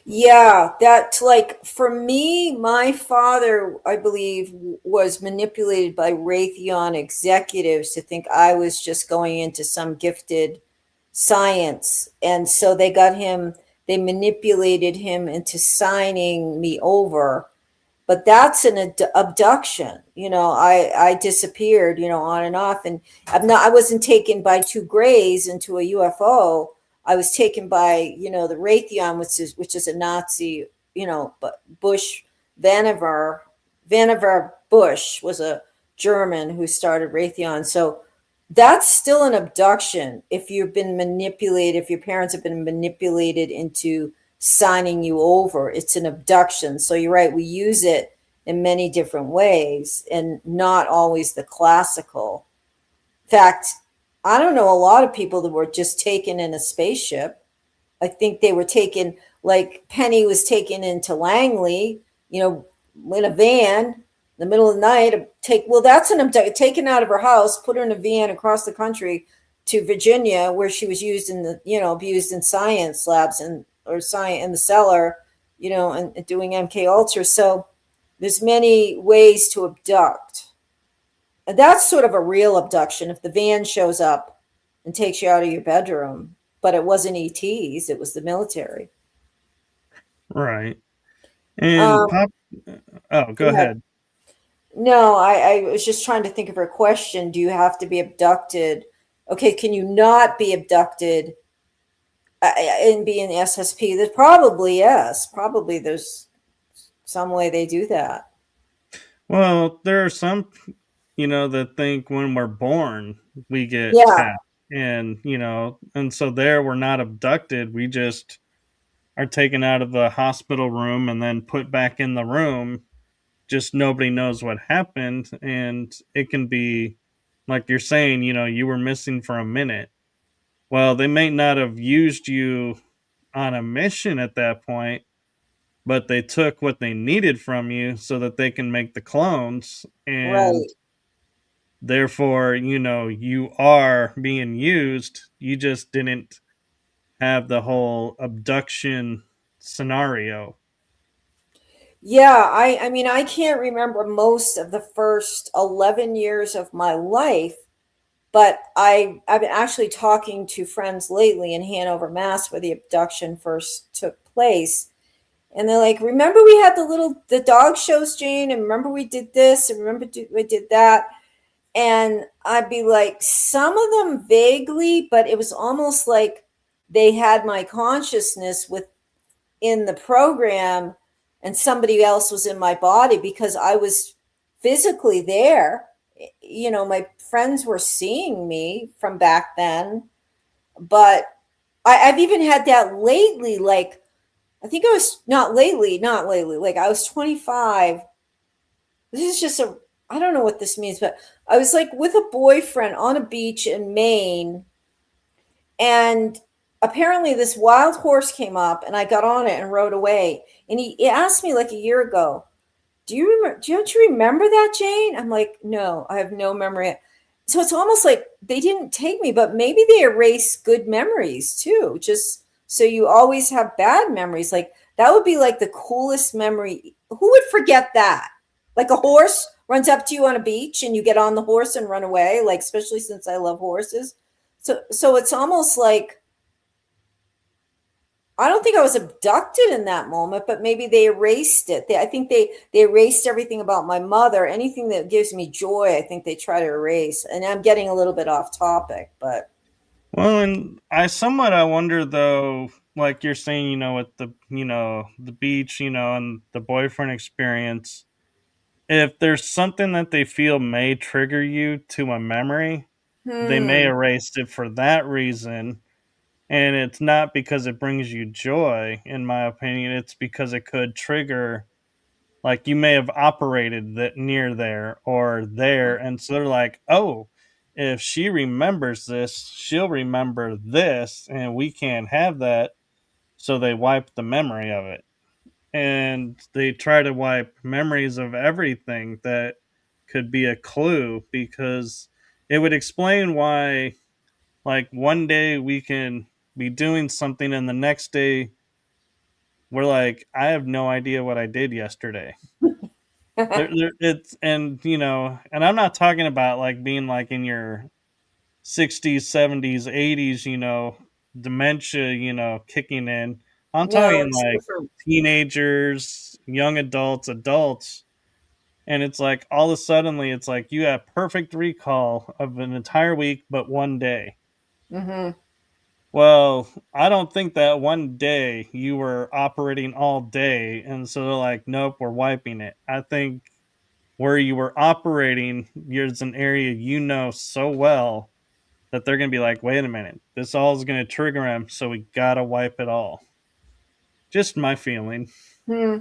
Yeah, that, like, for me, my father, I believe, was manipulated by Raytheon executives to think I was just going into some gifted science. And so they manipulated him into signing me over. But that's an abduction. I disappeared, on and off. And I wasn't taken by two grays into a UFO. I was taken by, the Raytheon, which is a Nazi, but Bush, Vannevar Bush was a German who started Raytheon. So that's still an abduction if you've been manipulated, if your parents have been manipulated into signing you over. It's an abduction. So you're right, we use it in many different ways and not always the classical. In fact, I don't know a lot of people that were just taken in a spaceship. I think they were taken, like Penny was taken into Langley, in a van in the middle of the night. That's an abduction, taken out of her house, put her in a van across the country to Virginia, where she was used abused in science labs or science in the cellar, and doing MKUltra. So there's many ways to abduct. And that's sort of a real abduction if the van shows up and takes you out of your bedroom. But it wasn't ETs, it was the military. right. And Um, pop, oh, go Go ahead. ahead. No, I was just trying to think of her question. Do you have to be abducted? Okay, can you not be abducted and be in the SSP? There's probably, yes. Probably there's some way they do that. Well, there are some, that think when we're born, we get Yeah, tapped. And, and so there we're not abducted. We just are taken out of the hospital room and then put back in the room. Just nobody knows what happened. And it can be like you're saying, you were missing for a minute. Well, they may not have used you on a mission at that point, but they took what they needed from you so that they can make the clones. And right. therefore, you are being used. You just didn't have the whole abduction scenario. Yeah, I mean, I can't remember most of the first 11 years of my life, but I've been actually talking to friends lately in Hanover, Mass, where the abduction first took place. And they're like, remember we had the dog shows, Jane, and remember we did this, and remember we did that. And I'd be like, some of them vaguely, but it was almost like they had my consciousness within the program and somebody else was in my body because I was physically there. You know, my friends were seeing me from back then, but I've even had that lately. Like, I think I was not lately, like I was 25. This is just I don't know what this means, but I was like with a boyfriend on a beach in Maine, and apparently this wild horse came up, and I got on it and rode away. And he asked me like a year ago, "Do you remember? Don't you remember that, Jane?" I'm like, "No, I have no memory." So it's almost like they didn't take me, but maybe they erase good memories too, just so you always have bad memories. Like that would be like the coolest memory. Who would forget that? Like a horse runs up to you on a beach and you get on the horse and run away, like especially since I love horses. So it's almost like I don't think I was abducted in that moment, but maybe they erased it. I think they erased everything about my mother. Anything that gives me joy, I think they try to erase. And I'm getting a little bit off topic, but Well, and I wonder though, like you're saying, with the beach, and the boyfriend experience, if there's something that they feel may trigger you to a memory, they may hmm, erase it for that reason. And it's not because it brings you joy, in my opinion. It's because it could trigger, like you may have operated that near there or there. And so they're like, oh, if she remembers this, she'll remember this, and we can't have that. So they wipe the memory of it. And they try to wipe memories of everything that could be a clue, because it would explain why, like, one day we can be doing something and the next day we're like, I have no idea what I did yesterday. It's, and and I'm not talking about like being like in your 60s, 70s, 80s, dementia, kicking in. I'm no, talking it's like different. teenagers, young adults, adults. And it's like all of a suddenly it's like you have perfect recall of an entire week, but one day. Hmm. Well, I don't think that one day you were operating all day. And so they're like, nope, we're wiping it. I think where you were operating, there's an area so well that they're going to be like, wait a minute, this all is going to trigger him. So we got to wipe it all. Just my feeling. Hmm.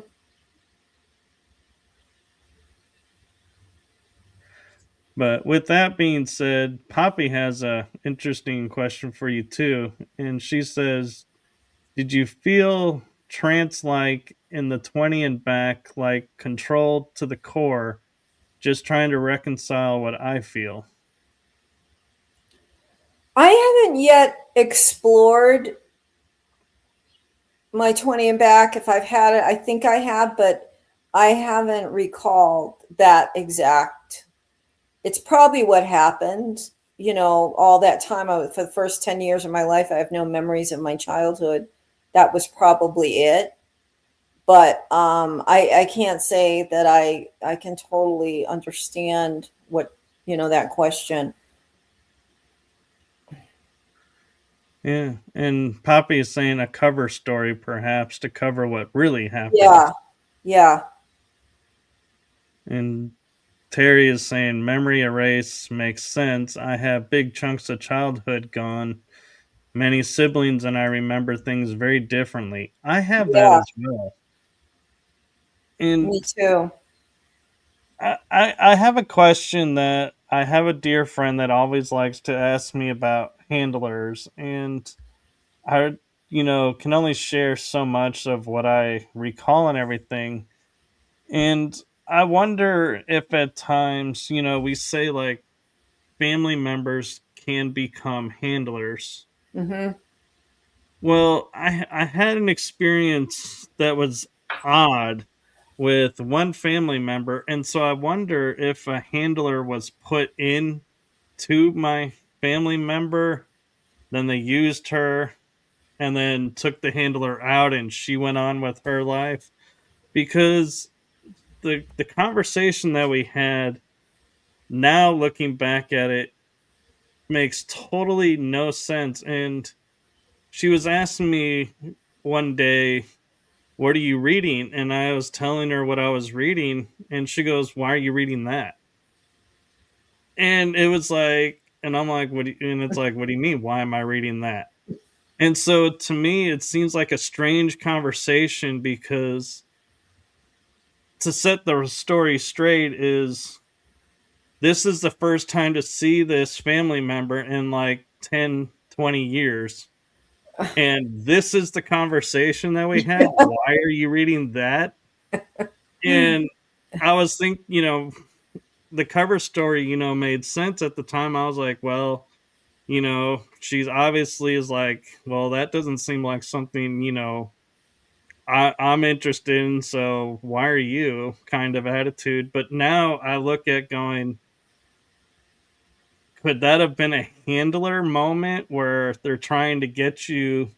But with that being said, Poppy has a interesting question for you too. And she says, did you feel trance like in the 20 and back, like controlled to the core, just trying to reconcile what I feel? I haven't yet explored my 20 and back. If I've had it, I think I have, but I haven't recalled that exact. It's probably what happened. You know, all that time for the first 10 years of my life, I have no memories of my childhood. That was probably it. But I can't say that I can totally understand what, that question. Yeah. And Poppy is saying a cover story, perhaps, to cover what really happened. Yeah. Yeah. And Terry is saying memory erase makes sense. I have big chunks of childhood gone. Many siblings and I remember things very differently. I have that Yeah. as well. Me And too. I have a question that I have a dear friend that always likes to ask me about handlers, and I, can only share so much of what I recall and everything. And I wonder if at times, we say like family members can become handlers. Hmm. Well, I had an experience that was odd with one family member, and so I wonder if a handler was put in to my family member, then they used her, and then took the handler out and she went on with her life. Because the conversation that we had, now looking back at it, makes totally no sense. And she was asking me one day, "What are you reading?" And I was telling her what I was reading, and she goes, "Why are you reading that?" And it was like, and I'm like, "What?" And it's like, "What do you mean? Why am I reading that?" And so to me, it seems like a strange conversation, because to set the story straight is, this is the first time to see this family member in like 10, 20 years. And this is the conversation that we had. Why are you reading that? And I was thinking, the cover story, made sense at the time. I was like, well, she's obviously is like, well, that doesn't seem like something, I'm interested in. So why are you, kind of attitude. But now I look at going, could that have been a handler moment where they're trying to get you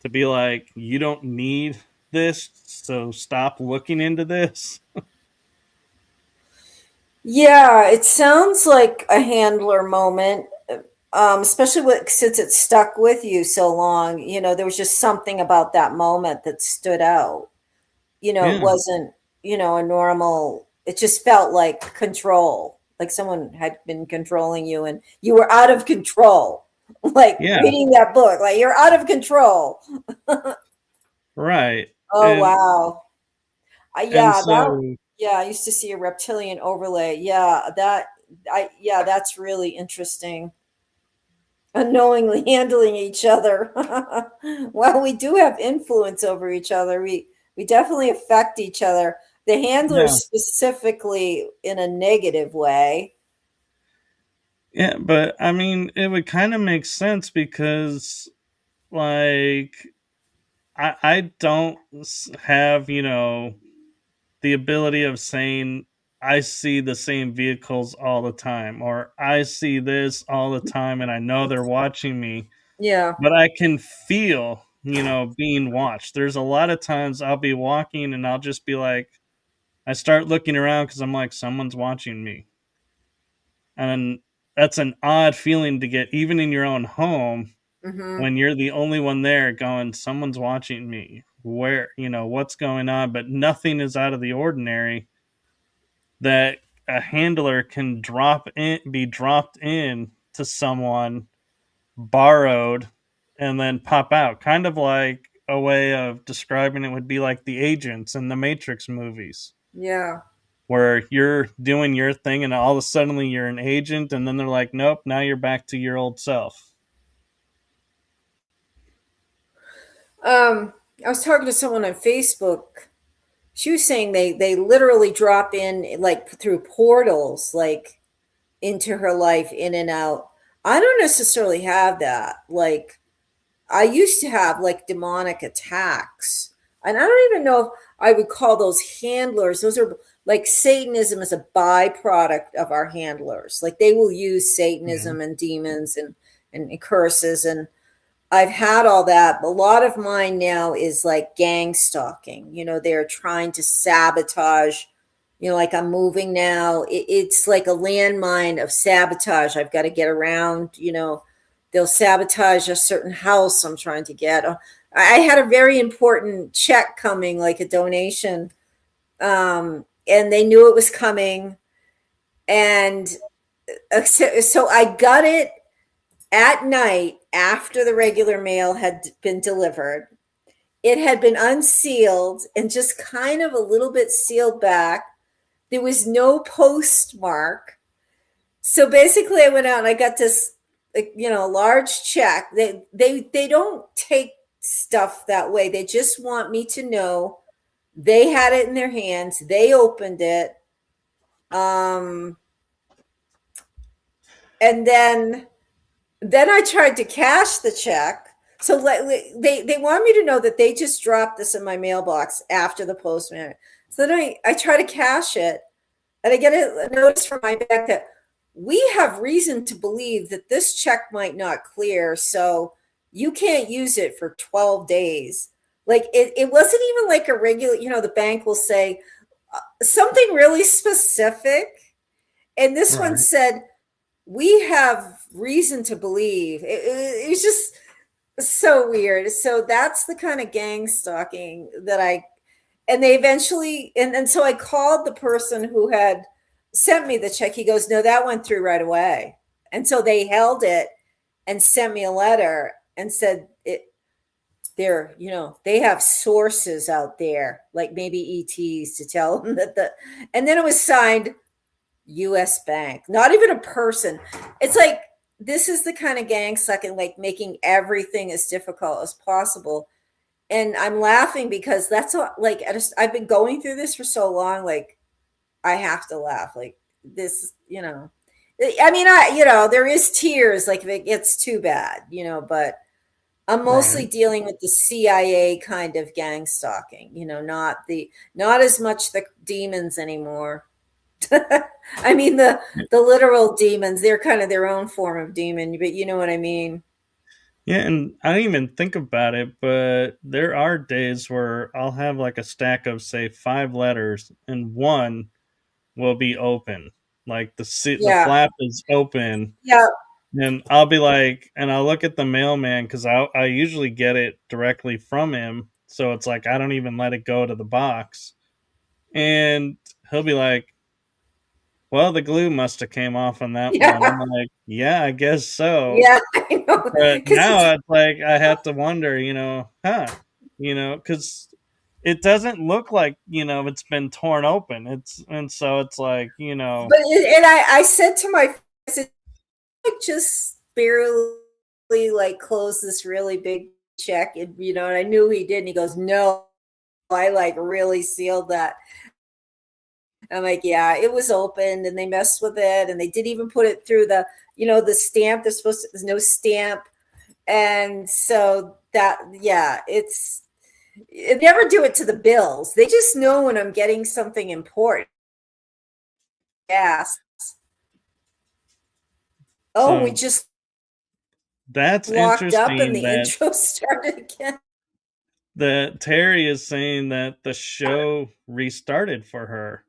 to be like, you don't need this, so stop looking into this? Yeah, it sounds like a handler moment, especially since it stuck with you so long. There was just something about that moment that stood out. It Yeah, wasn't, a normal, it just felt like control, like someone had been controlling you and you were out of control. Like yeah, reading that book, like you're out of control. right. Oh, And wow. and Yeah, so I used to see a reptilian overlay. Yeah, that's really interesting. Unknowingly handling each other. Well, we do have influence over each other. We definitely affect each other. The yeah, handlers specifically in a negative way. yeah, but I mean, it would kind of make sense because, like, I don't have, the ability of saying I see the same vehicles all the time, or I see this all the time and I know they're watching me, Yeah. but I can feel, being watched. There's a lot of times I'll be walking and I'll just be like, I start looking around because I'm like, someone's watching me. And that's an odd feeling to get, even in your own home, Mm-hmm. when you're the only one there going, someone's watching me. Where, what's going on? But nothing is out of the ordinary that a handler can be dropped in to someone, borrowed, and then pop out. Kind of like, a way of describing it would be like the agents in the Matrix movies, Yeah. where you're doing your thing and all of a sudden you're an agent, and then they're like, nope, now you're back to your old self. I was talking to someone on Facebook. She was saying they literally drop in like through portals, like into her life, in and out. I don't necessarily have that. Like I used to have like demonic attacks. And I don't even know if I would call those handlers. Those are like Satanism is a byproduct of our handlers. Like they will use Yeah. Satanism and demons and curses. And I've had all that. But a lot of mine now is like gang stalking. They're trying to sabotage. Like I'm moving now. It's like a landmine of sabotage. I've got to get around. They'll sabotage a certain house I'm trying to get. I had a very important check coming, like a donation, and they knew it was coming. And so I got it at night after the regular mail had been delivered. It had been unsealed and just kind of a little bit sealed back. There was no postmark. So basically I went out and I got this, like, large check. They don't take stuff that way. They just want me to know they had it in their hands. They opened it. Um, and then I tried to cash the check. So they want me to know that they just dropped this in my mailbox after the postman. So then I try to cash it, and I get a notice from my bank that we have reason to believe that this check might not clear. So you can't use it for 12 days. Like it wasn't even like a regular, the bank will say something really specific. And this one Right. said, we have reason to believe. It was just so weird. So that's the kind of gang stalking that and they eventually, and so I called the person who had sent me the check. He goes, no, that went through right away. And so they held it and sent me a letter and said they have sources out there, like maybe ETs, to tell them and then it was signed US Bank, not even a person. It's like, this is the kind of gang sucking, like making everything as difficult as possible. And I'm laughing because that's what, like, I've been going through this for so long. Like, I have to laugh. Like, this, I mean, there is tears, like, if it gets too bad, but I'm mostly Right. dealing with the CIA kind of gang stalking, not as much the demons anymore. I mean, the literal demons, they're kind of their own form of demon, but you know what I mean. Yeah, and I didn't even think about it, but there are days where I'll have like a stack of say 5 letters, and one will be open, like the Yeah. flap is open, Yeah. and I'll be like, and I'll look at the mailman because I usually get it directly from him, so it's like I don't even let it go to the box, and he'll be like, "Well, the glue must have came off on that one." Yeah. I'm like, "Yeah, I guess so." Yeah. I know. But Because now it's like I have to wonder, because it doesn't look like it's been torn open. And so it's like and I said to my friend, I said, I just barely like close this really big check, and I knew he did. And he goes, no, I like really sealed that. I'm like, yeah, it was opened and they messed with it and they didn't even put it through the stamp. There's no stamp. And so yeah, it never do it to the bills. They just know when I'm getting something important. Yes. Oh, we so just that's locked up and interesting the that intro started again. Terry is saying that the show restarted for her,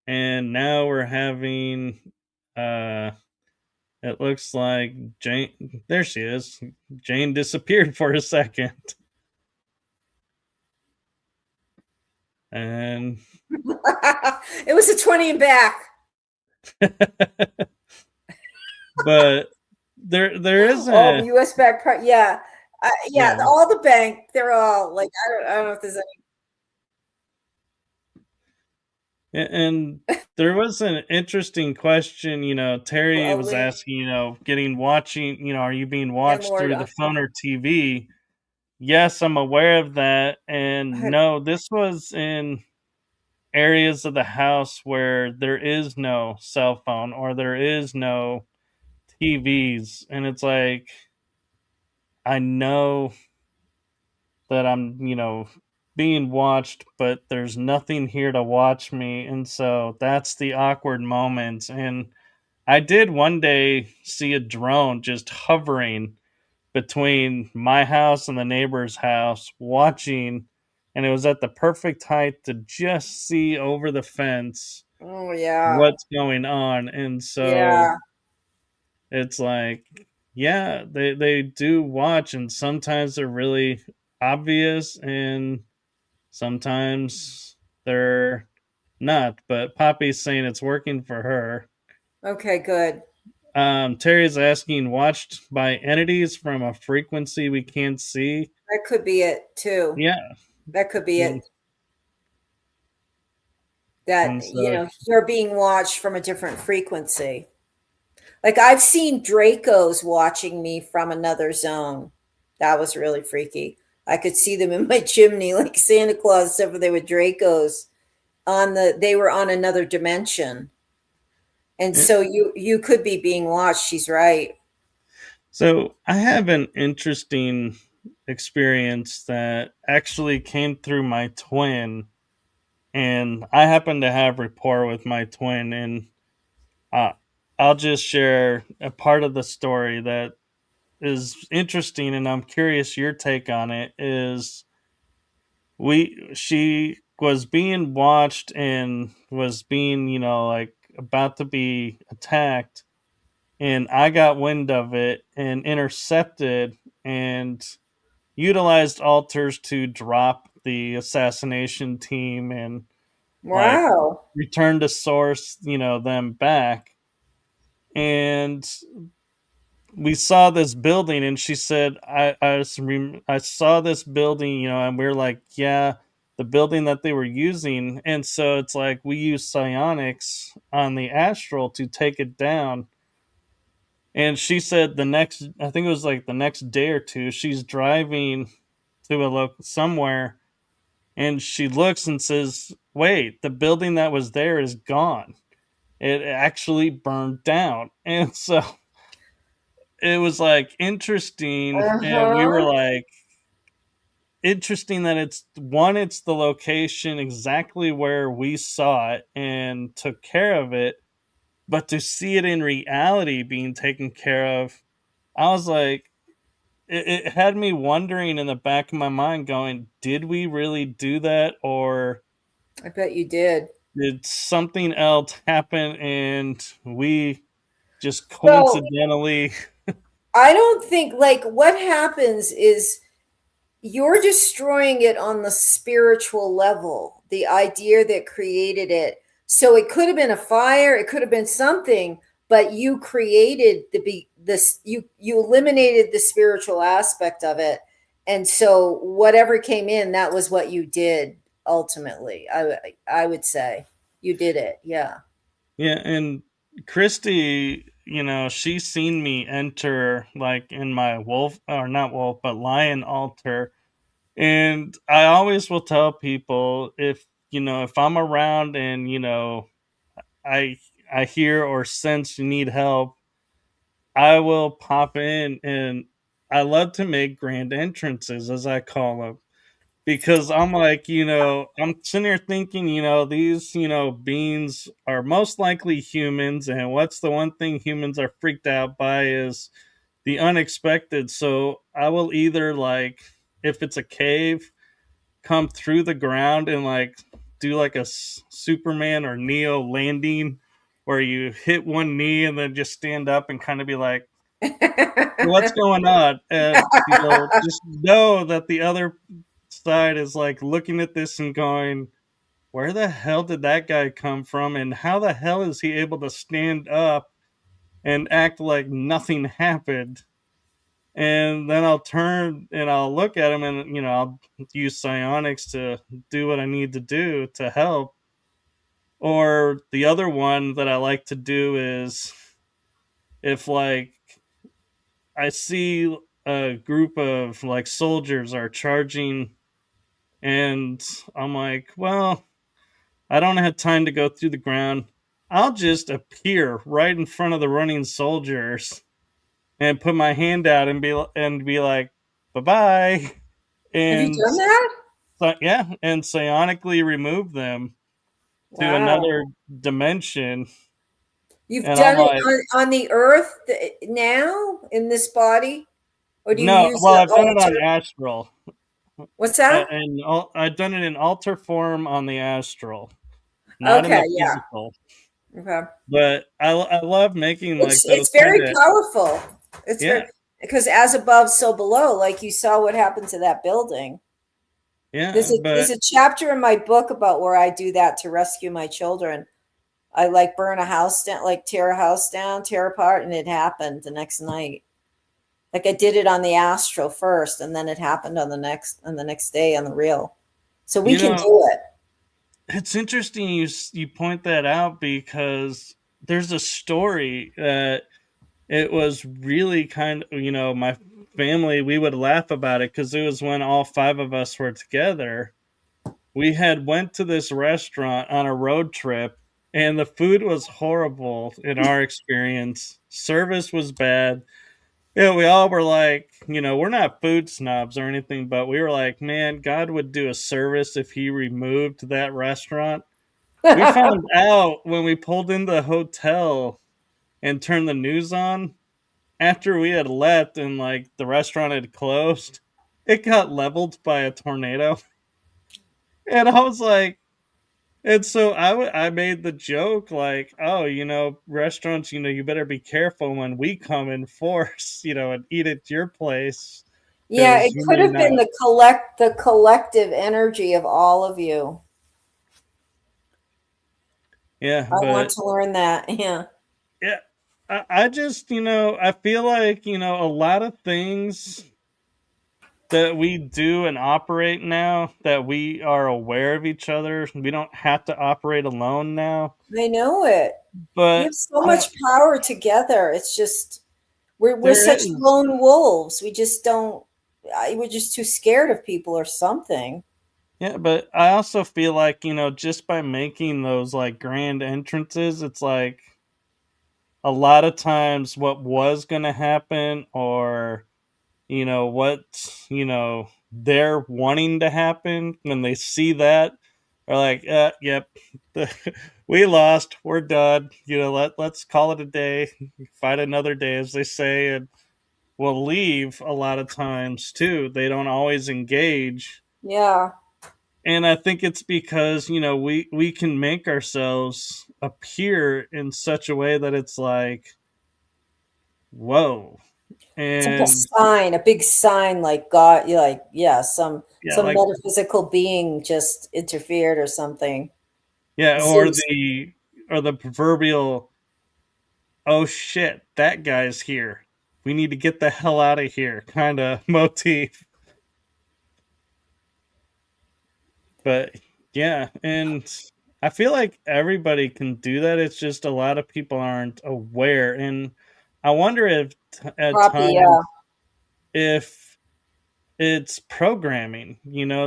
and now we're having uh it looks like Jane, there she is. Jane disappeared for a second. And It was a 20 and back. but there All isn't. the US back part. Yeah. Yeah, Yeah. all the bank, they're all like, I don't know if there's any. And there was an interesting question, Terry A was asking, getting watching, are you being watched landlord. through the phone or TV? Yes, I'm aware of that. And no, this was in areas of the house where there is no cell phone or there is no TVs. And it's like, I know that I'm, being watched, but there's nothing here to watch me. And so that's the awkward moment. And I did one day see a drone just hovering between my house and the neighbor's house, watching, and it was at the perfect height to just see over the fence Oh yeah. what's going on. And so Yeah. it's like, yeah, they do watch, and sometimes they're really obvious, and sometimes they're not. But Poppy's saying it's working for her. Okay, good. Terry's asking, watched by entities from a frequency we can't see. That could be it too. Yeah. That could be And, it. That and so, you're being watched from a different frequency. Like, I've seen Dracos watching me from another zone. That was really freaky. I could see them in my chimney, like Santa Claus, except for they were Dracos they were on another dimension. And eh, so you could be being watched. She's right. so I have an interesting experience that actually came through my twin, and I happen to have rapport with my twin, and uh, I'll just share a part of the story that is interesting, and I'm curious your take on it, is she was being watched and was being, like about to be attacked, and I got wind of it and intercepted and utilized altars to drop the assassination team and like Wow. return to source, them back. And we saw this building, and she said, I saw this building, and we're like, yeah, the building that they were using. And so it's like we use psionics on the astral to take it down. And she said I think it was like the next day or two, she's driving to somewhere, and she looks and says, wait, the building that was there is gone. It actually burned down. And so it was like interesting, and we were Uh-huh. like, interesting that it's the location exactly where we saw it and took care of it, but to see it in reality being taken care of, I was like, it had me wondering in the back of my mind, going, did we really do that, or I bet you did. did something else happen and we just So coincidentally? I don't think, like, what happens is you're destroying it on the spiritual level, the idea that created it. So it could have been a fire, it could have been something, but you created this, you eliminated the spiritual aspect of it. And so whatever came in, that was what you did ultimately. I would say you did it. Yeah. Yeah, and Christy, she's seen me enter like in my wolf, or not wolf, but lion altar. And I always will tell people, if I'm around and, I I hear or sense you need help, I will pop in, and I love to make grand entrances, as I call them, because I'm like, I'm sitting here thinking, these, beings are most likely humans, and what's the one thing humans are freaked out by is the unexpected. So I will either, like, if it's a cave, come through the ground and like do like a Superman or Neo landing, where you hit one knee and then just stand up and kind of be like, what's going on? And just know that the other side is like looking at this and going, where the hell did that guy come from? And how the hell is he able to stand up and act like nothing happened? And then I'll turn and I'll look at him, and, I'll use psionics to do what I need to do to help. Or the other one that I like to do is, if like I see a group of like soldiers are charging, and I'm like, well, I don't have time to go through the ground. I'll just appear right in front of the running soldiers and put my hand out and be like, bye bye, Have you and done that? yeah, and psionically remove them to Wow. another dimension. You've And I'm done it like, on the earth now in this body? Or do you no, use well, the I've done it on altar? astral, What's that? and I've done it in altar form on the astral, not in Okay, the yeah. physical. Okay. But I love making like those It's kind very of, powerful. It's yeah, very, because as above, so below. Like you saw what happened to that building. yeah, There's but a chapter in my book about where I do that to rescue my children. I like burn a house down, like tear a house down, tear apart, and it happened the next night. Like I did it on the astral first, and then it happened on the next day on the real. So we you can know, do it. it's interesting you point that out, because there's a story that it was really kind of, my family, we would laugh about it because it was when all five of us were together. We had went to this restaurant on a road trip, and the food was horrible in our experience. Service was bad. Yeah, we all were like, we're not food snobs or anything, but we were like, man, God would do a service if he removed that restaurant. We found out when we pulled into the hotel and turned the news on, after we had left and like the restaurant had closed, it got leveled by a tornado. And I was like, and so I made the joke like, oh, restaurants, you better be careful when we come in force, and eat at your place Yeah, because it you could may have been not. the collective energy of all of you. Yeah, I want but to learn that. Yeah. yeah, I just, I feel like, a lot of things that we do and operate now that we are aware of each other. We don't have to operate alone now. I know it. We But have so much power together. It's just we're there such is, lone wolves. We just don't. We're just too scared of people or something. yeah, but I also feel like, just by making those like grand entrances, it's like a lot of times what was going to happen or, what, they're wanting to happen when they see that are like, yep, we lost, we're done. Let's call it a day, fight another day, as they say, and will leave a lot of times too. They don't always engage. Yeah. And I think it's because, we can make ourselves appear in such a way that it's like, whoa. It's like a And sign, a big sign, like God, like yeah, yeah, some like, metaphysical being just interfered or something. yeah, It or seems, the proverbial, oh shit, that guy's here, we need to get the hell out of here kind of motif. But yeah, and I feel like everybody can do that. It's just a lot of people aren't aware. And I wonder if at probably times yeah. if it's programming,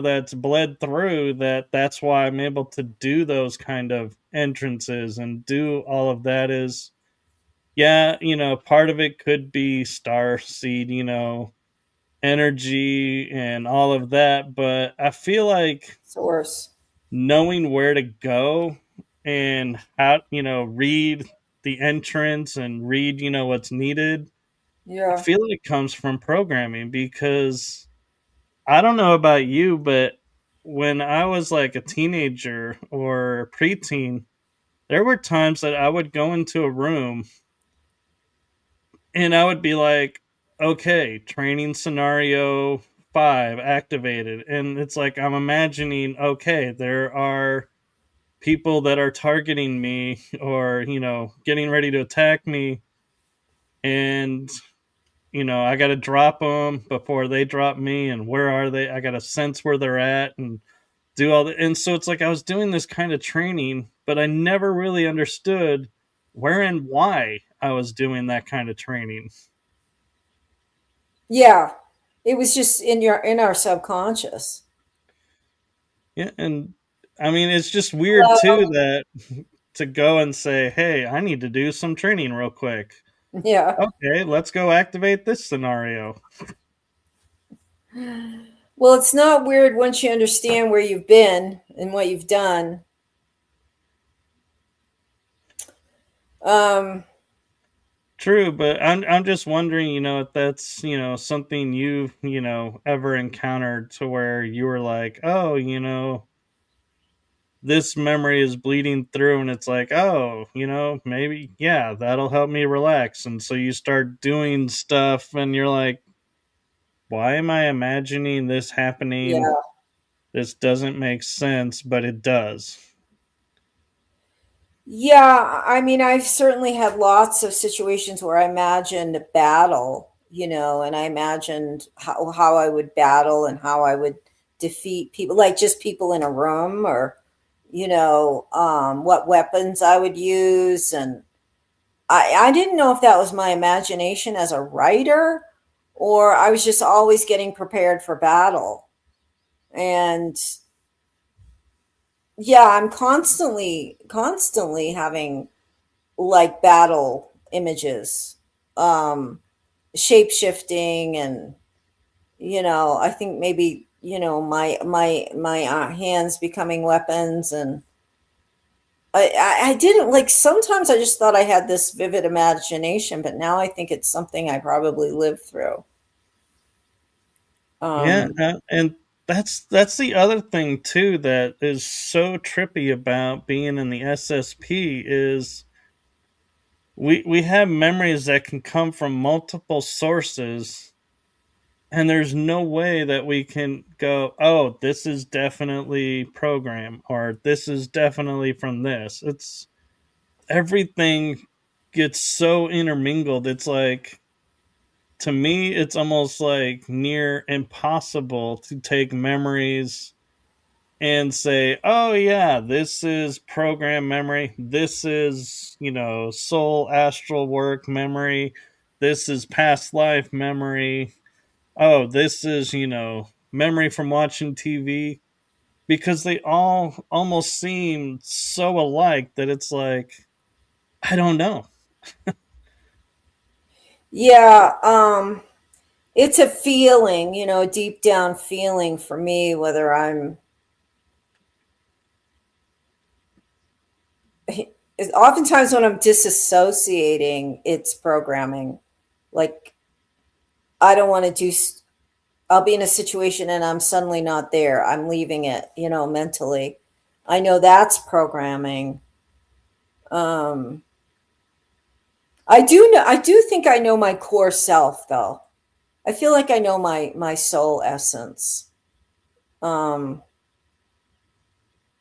that's bled through that's why I'm able to do those kind of entrances and do all of that is yeah, part of it could be star seed, energy and all of that, but I feel like Source. knowing where to go and how, read the entrance and read, what's needed, I Yeah. feel it comes from programming because I don't know about you, but when I was like a teenager or a preteen, there were times that I would go into a room and I would be like, okay, training scenario 5 activated. And it's like, I'm imagining, okay, there are people that are targeting me or, getting ready to attack me. And, I got to drop them before they drop me. And where are they? I got to sense where they're at and do all that. And so it's like I was doing this kind of training, but I never really understood where and why I was doing that kind of training. Yeah. It was just in our subconscious. Yeah, and I mean it's just weird too Hello. that to go and say, "Hey, I need to do some training real quick." Yeah. Okay, let's go activate this scenario. Well, it's not weird once you understand where you've been and what you've done. Um, True, but I'm just wondering, if that's, something you've, ever encountered to where you were like, "Oh, this memory is bleeding through," and it's like, "Oh, maybe yeah, that'll help me relax." And so you start doing stuff and you're like, "Why am I imagining this happening? yeah. This doesn't make sense, but it does." Yeah, I mean, I've certainly had lots of situations where I imagined a battle, and I imagined how I would battle and how I would defeat people, like just people in a room or, what weapons I would use. And I didn't know if that was my imagination as a writer or I was just always getting prepared for battle. And yeah, I'm constantly having like battle images, um shape shifting, and I think maybe my hands becoming weapons. And I didn't like, sometimes I just thought I had this vivid imagination, but now I think it's something I probably lived through. Yeah, Um, and that's the other thing too that is so trippy about being in the SSP is we have memories that can come from multiple sources, and there's no way that we can go, oh, this is definitely program, or this is definitely from this. It's everything gets so intermingled. It's like, to me, it's almost like near impossible to take memories and say, oh, yeah, this is program memory. This is, soul astral work memory. This is past life memory. Oh, this is, memory from watching TV. Because they all almost seem so alike that it's like, I don't know. yeah, it's a feeling, a deep down feeling for me, whether I'm, oftentimes when I'm disassociating, it's programming. Like, I don't want to do, I'll be in a situation and I'm suddenly not there. I'm leaving it, mentally. I know that's programming. Um, I do think I know my core self though. I feel like I know my soul essence. Um,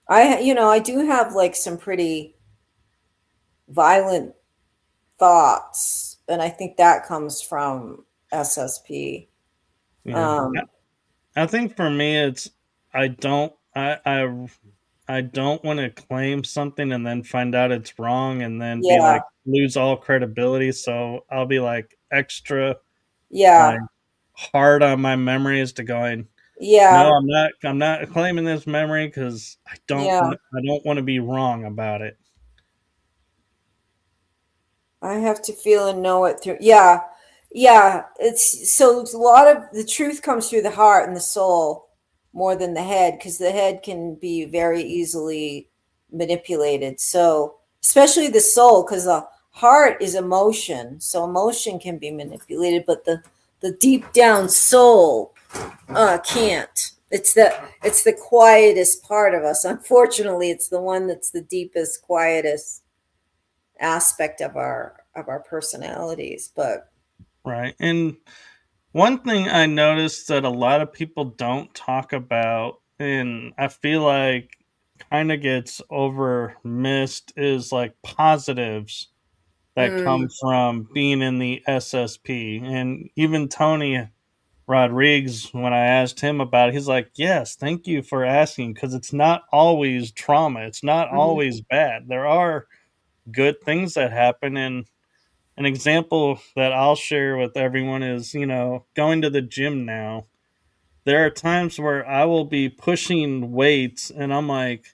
I do have like some pretty violent thoughts, and I think that comes from SSP. Yeah. Um, I think for me, it's I don't I don't want to claim something and then find out it's wrong and then be yeah, like lose all credibility. So I'll be like extra yeah, like hard on my memories to going. No, yeah, I'm not claiming this memory because yeah. I don't want to be wrong about it. I have to feel and know it through. Yeah, yeah. It's a lot of the truth comes through the heart and the soul more than the head, because the head can be very easily manipulated. So, especially the soul, because the heart is emotion, so emotion can be manipulated, but the deep down soul can't. It's the quietest part of us. Unfortunately, it's the one that's the deepest, quietest aspect of our personalities. But Right. And one thing I noticed that a lot of people don't talk about, and I feel like kind of gets over missed, is like positives that come mm, from being in the SSP. And even Tony Rodriguez, when I asked him about it, he's like, yes, thank you for asking, because it's not always trauma, it's not mhm. always bad. There are good things that happen. And an example that I'll share with everyone is, going to the gym now. There are times where I will be pushing weights and I'm like,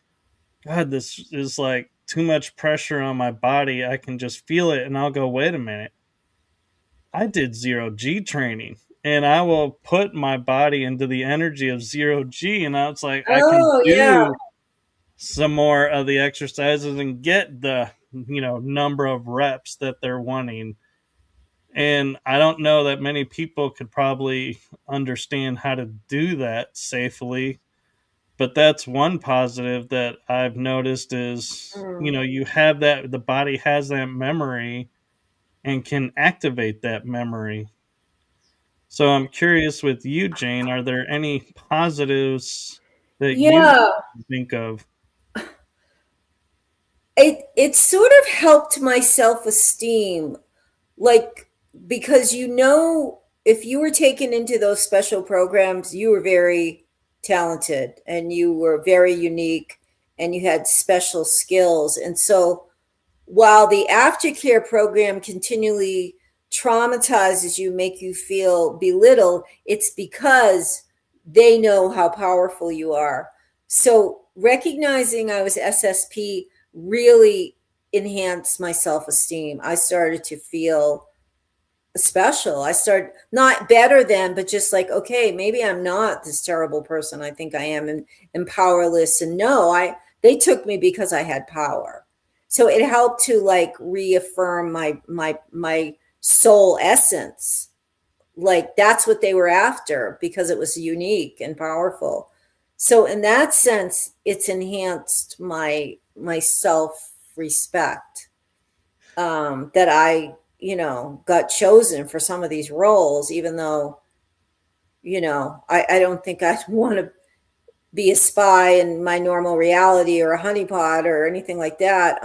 God, this is like too much pressure on my body. I can just feel it. And I'll go, wait a minute. I did zero G training and I will put my body into the energy of zero G. And I was like, I can Oh yeah. do some more of the exercises and get the, number of reps that they're wanting. And I don't know that many people could probably understand how to do that safely. But that's one positive that I've noticed is, Mm. you have that, the body has that memory and can activate that memory. So I'm curious with you, Jane, are there any positives that you Yeah, think of? it sort of helped my self-esteem, like, because if you were taken into those special programs, you were very talented and you were very unique and you had special skills. And so while the aftercare program continually traumatizes you, make you feel belittled, it's because they know how powerful you are. So recognizing I was SSP really enhanced my self-esteem. I started to feel special. I started not better than, but just like, okay, maybe I'm not this terrible person I think I am, and powerless. And no, they took me because I had power. So it helped to like reaffirm my soul essence. Like that's what they were after because it was unique and powerful. So in that sense, it's enhanced my self respect, that I, got chosen for some of these roles, even though, I don't think I want to be a spy in my normal reality or a honeypot or anything like that.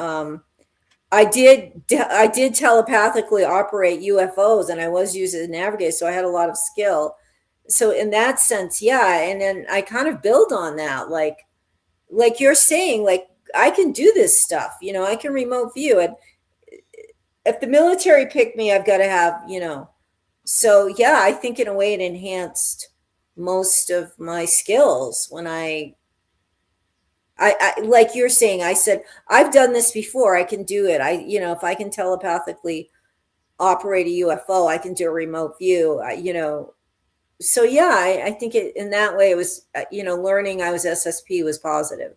I did telepathically operate UFOs, and I was used as a navigator, so I had a lot of skill. So in that sense, yeah, and then I kind of build on that, like you're saying, like I can do this stuff. I can remote view, and if the military picked me, I've got to have. So yeah, I think in a way it enhanced most of my skills when I like you're saying, I said, I've done this before. I can do it. If I can telepathically operate a UFO, I can do a remote view. So yeah, I think in that way it was, learning I was SSP was positive.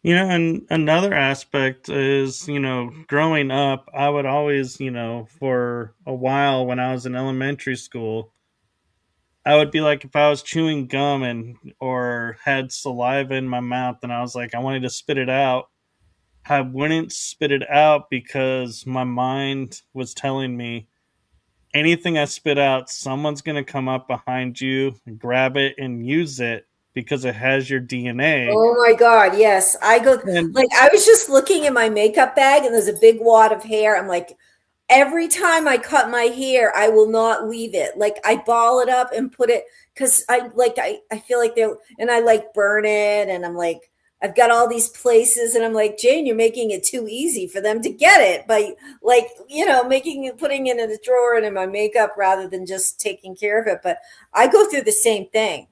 And another aspect is, growing up, I would always, for a while when I was in elementary school, I would be like, if I was chewing gum and or had saliva in my mouth and I was like, I wanted to spit it out, I wouldn't spit it out because my mind was telling me anything I spit out, someone's going to come up behind you, grab it, and use it because it has your DNA. Oh my God, yes. I go And like I was just looking in my makeup bag and there's a big wad of hair. I'm like, every time I cut my hair, I will not leave it. Like I ball it up and put it because I feel like they're and I like burn it and I'm like, I've got all these places and I'm like, Jane, you're making it too easy for them to get it by like, making it putting it in a drawer and in my makeup rather than just taking care of it. But I go through the same thing,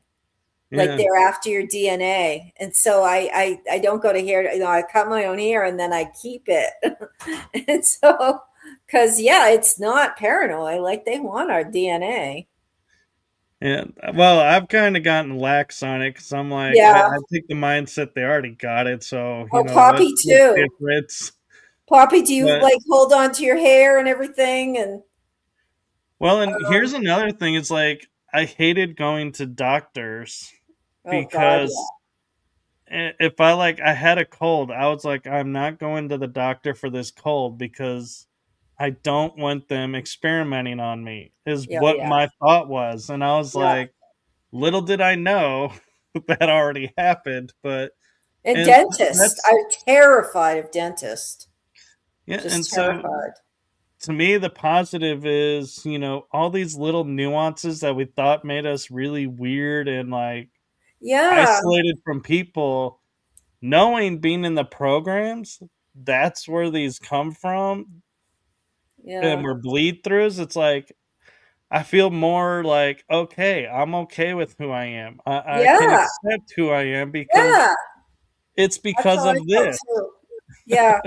like yeah, they're after your DNA. And so I don't go to hair, I cut my own hair and then I keep it. And so, because yeah, it's not paranoid. Like they want our DNA. yeah. Well, I've kind of gotten lax on it because I'm like, Yeah. I take the mindset they already got it. So, Oh, what's Poppy the too. difference? Poppy, do you But, like hold on to your hair and everything? And well, and here's another thing. It's like, I hated going to doctors oh God, because if I had a cold, I was like, I'm not going to the doctor for this cold because I don't want them experimenting on me, is yeah, what yeah, my thought was. And I was yeah. like, little did I know that already happened. But, And and dentist, that's, I'm terrified of dentist. yeah. And Just so terrified. to me, the positive is, all these little nuances that we thought made us really weird and like Yeah, isolated from people, knowing being in the programs, that's where these come from, and yeah, we're bleed throughs. It's like I feel more like, okay, I'm okay with who I am. I can yeah, accept who I am because yeah. it's That's because how I of felt this. too. Yeah.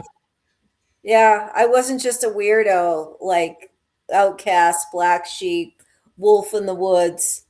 Yeah, I wasn't just a weirdo, like outcast, black sheep, wolf in the woods.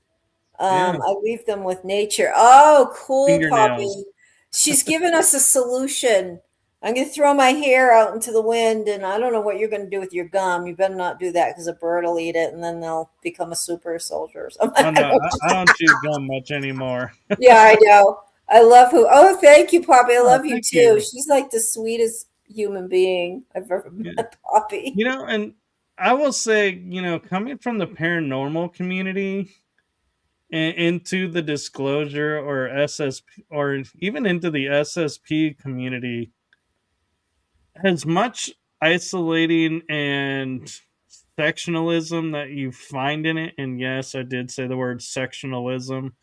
Yeah, I leave them with nature. Oh, cool, fingernails. Poppy. She's given us a solution. I'm going to throw my hair out into the wind, and I don't know what you're going to do with your gum. You better not do that because a bird will eat it, and then they'll become a super soldier or something. Oh no, I don't chew gum much anymore. Yeah, I know. I love who. Oh, thank you, Poppy. I Oh, love you thank too. you. She's like the sweetest human being I've ever Yeah. met, Poppy. And I will say, coming from the paranormal community into the disclosure or SSP or even into the SSP community, as much isolating and sectionalism that you find in it, and yes, I did say the word sectionalism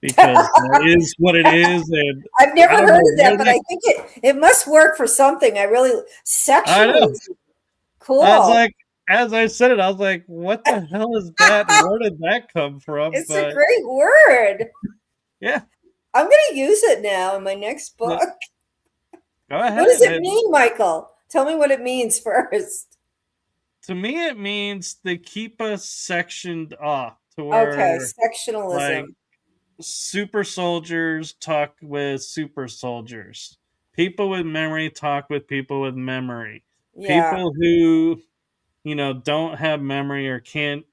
because that is what it is, and I've I never don't heard know of that, where but that I think it must work for something. I really I know. sexualism. I was Cool. like, as I said it, I was like, what the hell is that? Where did that come from? It's a But great word. yeah, I'm going to use it now in my next but book. go What does ahead. it And mean, Michael? Tell me what it means first. to me, it means they keep us sectioned off to Okay, where like sectionalism. super soldiers talk with super soldiers. people with memory talk with people with memory. Yeah, People who, don't have memory or can't,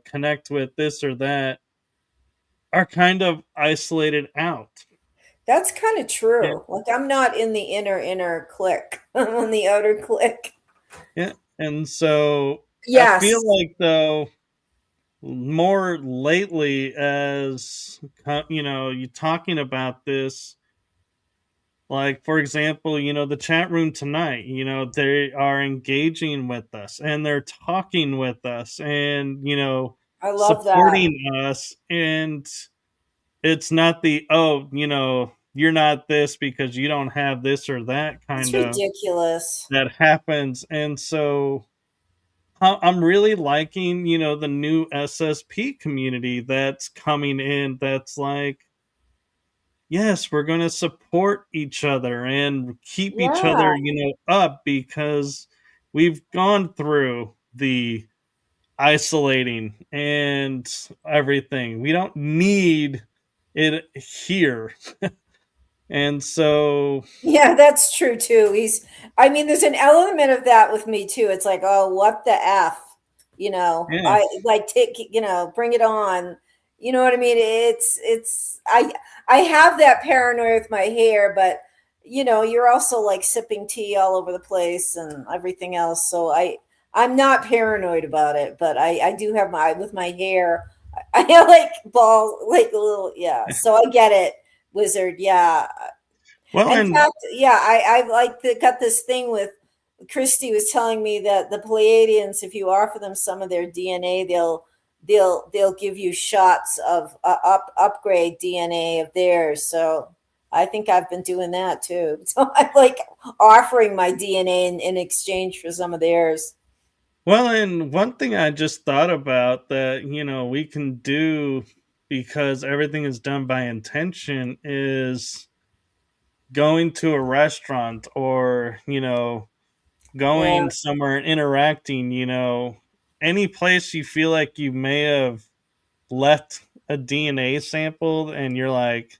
connect with this or that are kind of isolated out. that's kind of Yeah. true. Like I'm not in the inner clique. I'm on the outer clique. Yeah. And so I feel Yes, like, though, more lately, as you talking about this, like, for example, the chat room tonight, they are engaging with us and they're talking with us and, I love that. supporting us. And it's not the, oh, you're not this because you don't have this or that It's kind of ridiculous. that happens. And so I'm really liking, the new SSP community that's coming in, that's like, yes, we're going to support each other and keep each Yeah, other, up, because we've gone through the isolating and everything. We don't need it here. And so, yeah, that's true too. I mean, there's an element of that with me too. It's like, oh, what the F? yeah, I like take, bring it on. You know what I mean? I have that paranoia with my hair, but you're also like sipping tea all over the place and everything else. So I'm not paranoid about it, but I do have with my hair. I like ball, like a little, yeah. So I get it, wizard. Yeah, well, in and fact, yeah, I like got this thing with Christy was telling me that the Pleiadians, if you offer them some of their DNA, they'll give you shots of upgrade DNA of theirs. So I think I've been doing that too. So I like offering my DNA in exchange for some of theirs. and one thing I just thought about that, we can do, because everything is done by intention, is going to a restaurant or, Yeah, going somewhere and interacting, any place you feel like you may have left a DNA sample and you're like,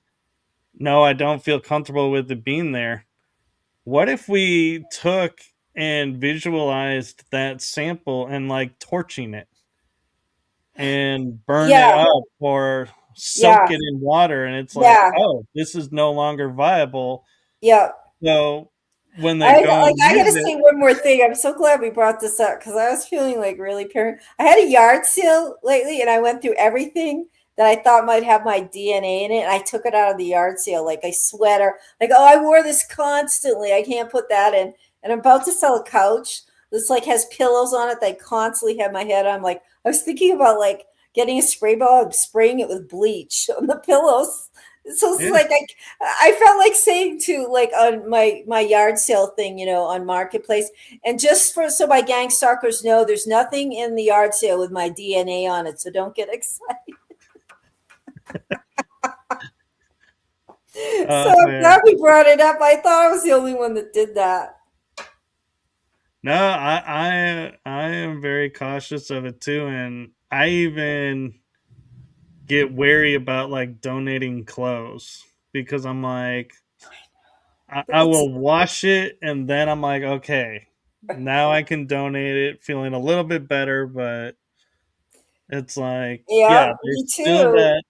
no, I don't feel comfortable with it being there. What if we took and visualized that sample and like torching it and burn it yeah, up or soak yeah, it in water? And it's like, yeah, oh, this is no longer viable. yeah. So when they go and I gotta use say it, one more thing. I'm so glad we brought this up because I was feeling like really paranoid. I had a yard sale lately, and I went through everything that I thought might have my DNA in it, and I took it out of the yard sale, like a sweater. Like, oh, I wore this constantly. I can't put that in. And I'm about to sell a couch. This like has pillows on it that I constantly have my head on. Like, I was thinking about like getting a spray ball and spraying it with bleach on the pillows. So it's yeah, like I felt like saying to like on my yard sale thing, on Marketplace, and just for so my gang stalkers know, there's nothing in the yard sale with my DNA on it, so don't get excited. So I'm man. glad we brought it up. I thought I was the only one that did that. No, I am very cautious of it too, and I even get wary about like donating clothes, because I'm like, I It's will wash it and then I'm like, okay, now I can donate it, feeling a little bit better, but it's like, yeah, yeah, there's me still too. that.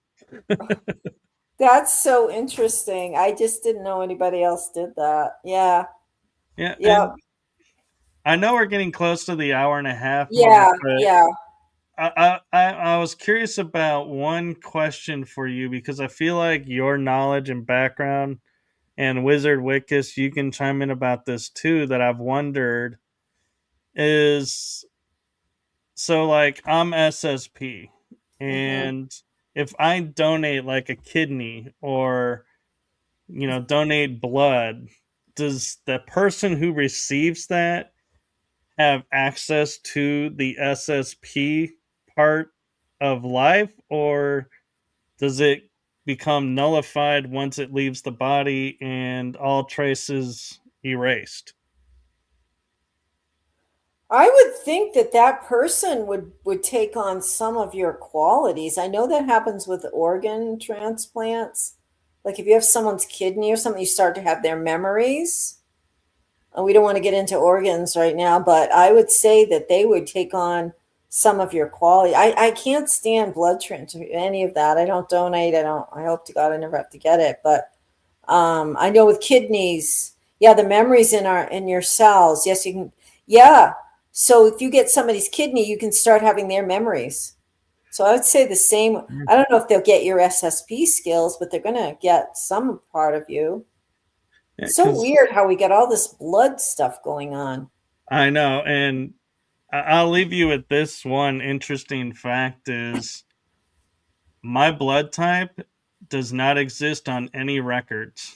That's so interesting. I just didn't know anybody else did that. Yeah. Yeah, Yep. and I know we're getting close to the hour and a half mark, Yeah. but Yeah. I was curious about one question for you, because I feel like your knowledge and background, and Wizard Wickus, you can chime in about this too, that I've wondered is, so like I'm SSP, Hmm. and if I donate like a kidney or, donate blood, does the person who receives that have access to the SSP part of life, or does it become nullified once it leaves the body and all traces erased? I would think that that person would take on some of your qualities. I know that happens with organ transplants. like if you have someone's kidney or something, you start to have their memories. And we don't want to get into organs right now, but I would say that they would take on some of your quality. I can't stand blood transfusion, any of that. I don't donate. I hope to God I never have to get it. But I know with kidneys, yeah, the memories in your cells. Yes, you can. Yeah. So if you get somebody's kidney, you can start having their memories. So I would say the same. I don't know if they'll get your SSP skills, but they're going to get some part of you. So Because weird how we get all this blood stuff going on. I know, and I'll leave you with this one interesting fact: is my blood type does not exist on any records.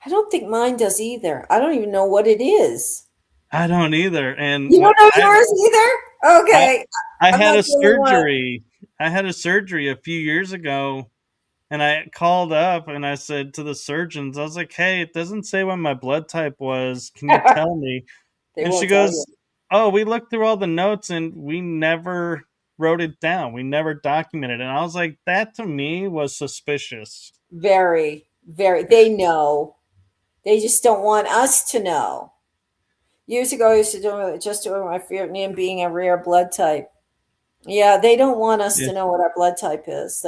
I don't think mine does either. I don't even know what it is. I don't either, and You don't what know yours either? I Okay. I I'm had not a the only one. surgery. I had a surgery a few years ago, and I called up and I said to the surgeons, I was like, "Hey, it doesn't say what my blood type was. Can you tell me?" They And she won't tell you. goes, "Oh, we looked through all the notes and we never wrote it down. We never documented it." And I was like, that to me was suspicious. Very, very. They know. They just don't want us to know. Years ago, I used to do just doing my favorite name being a rare blood type. Yeah, they don't want us Yeah. to know what our blood type is.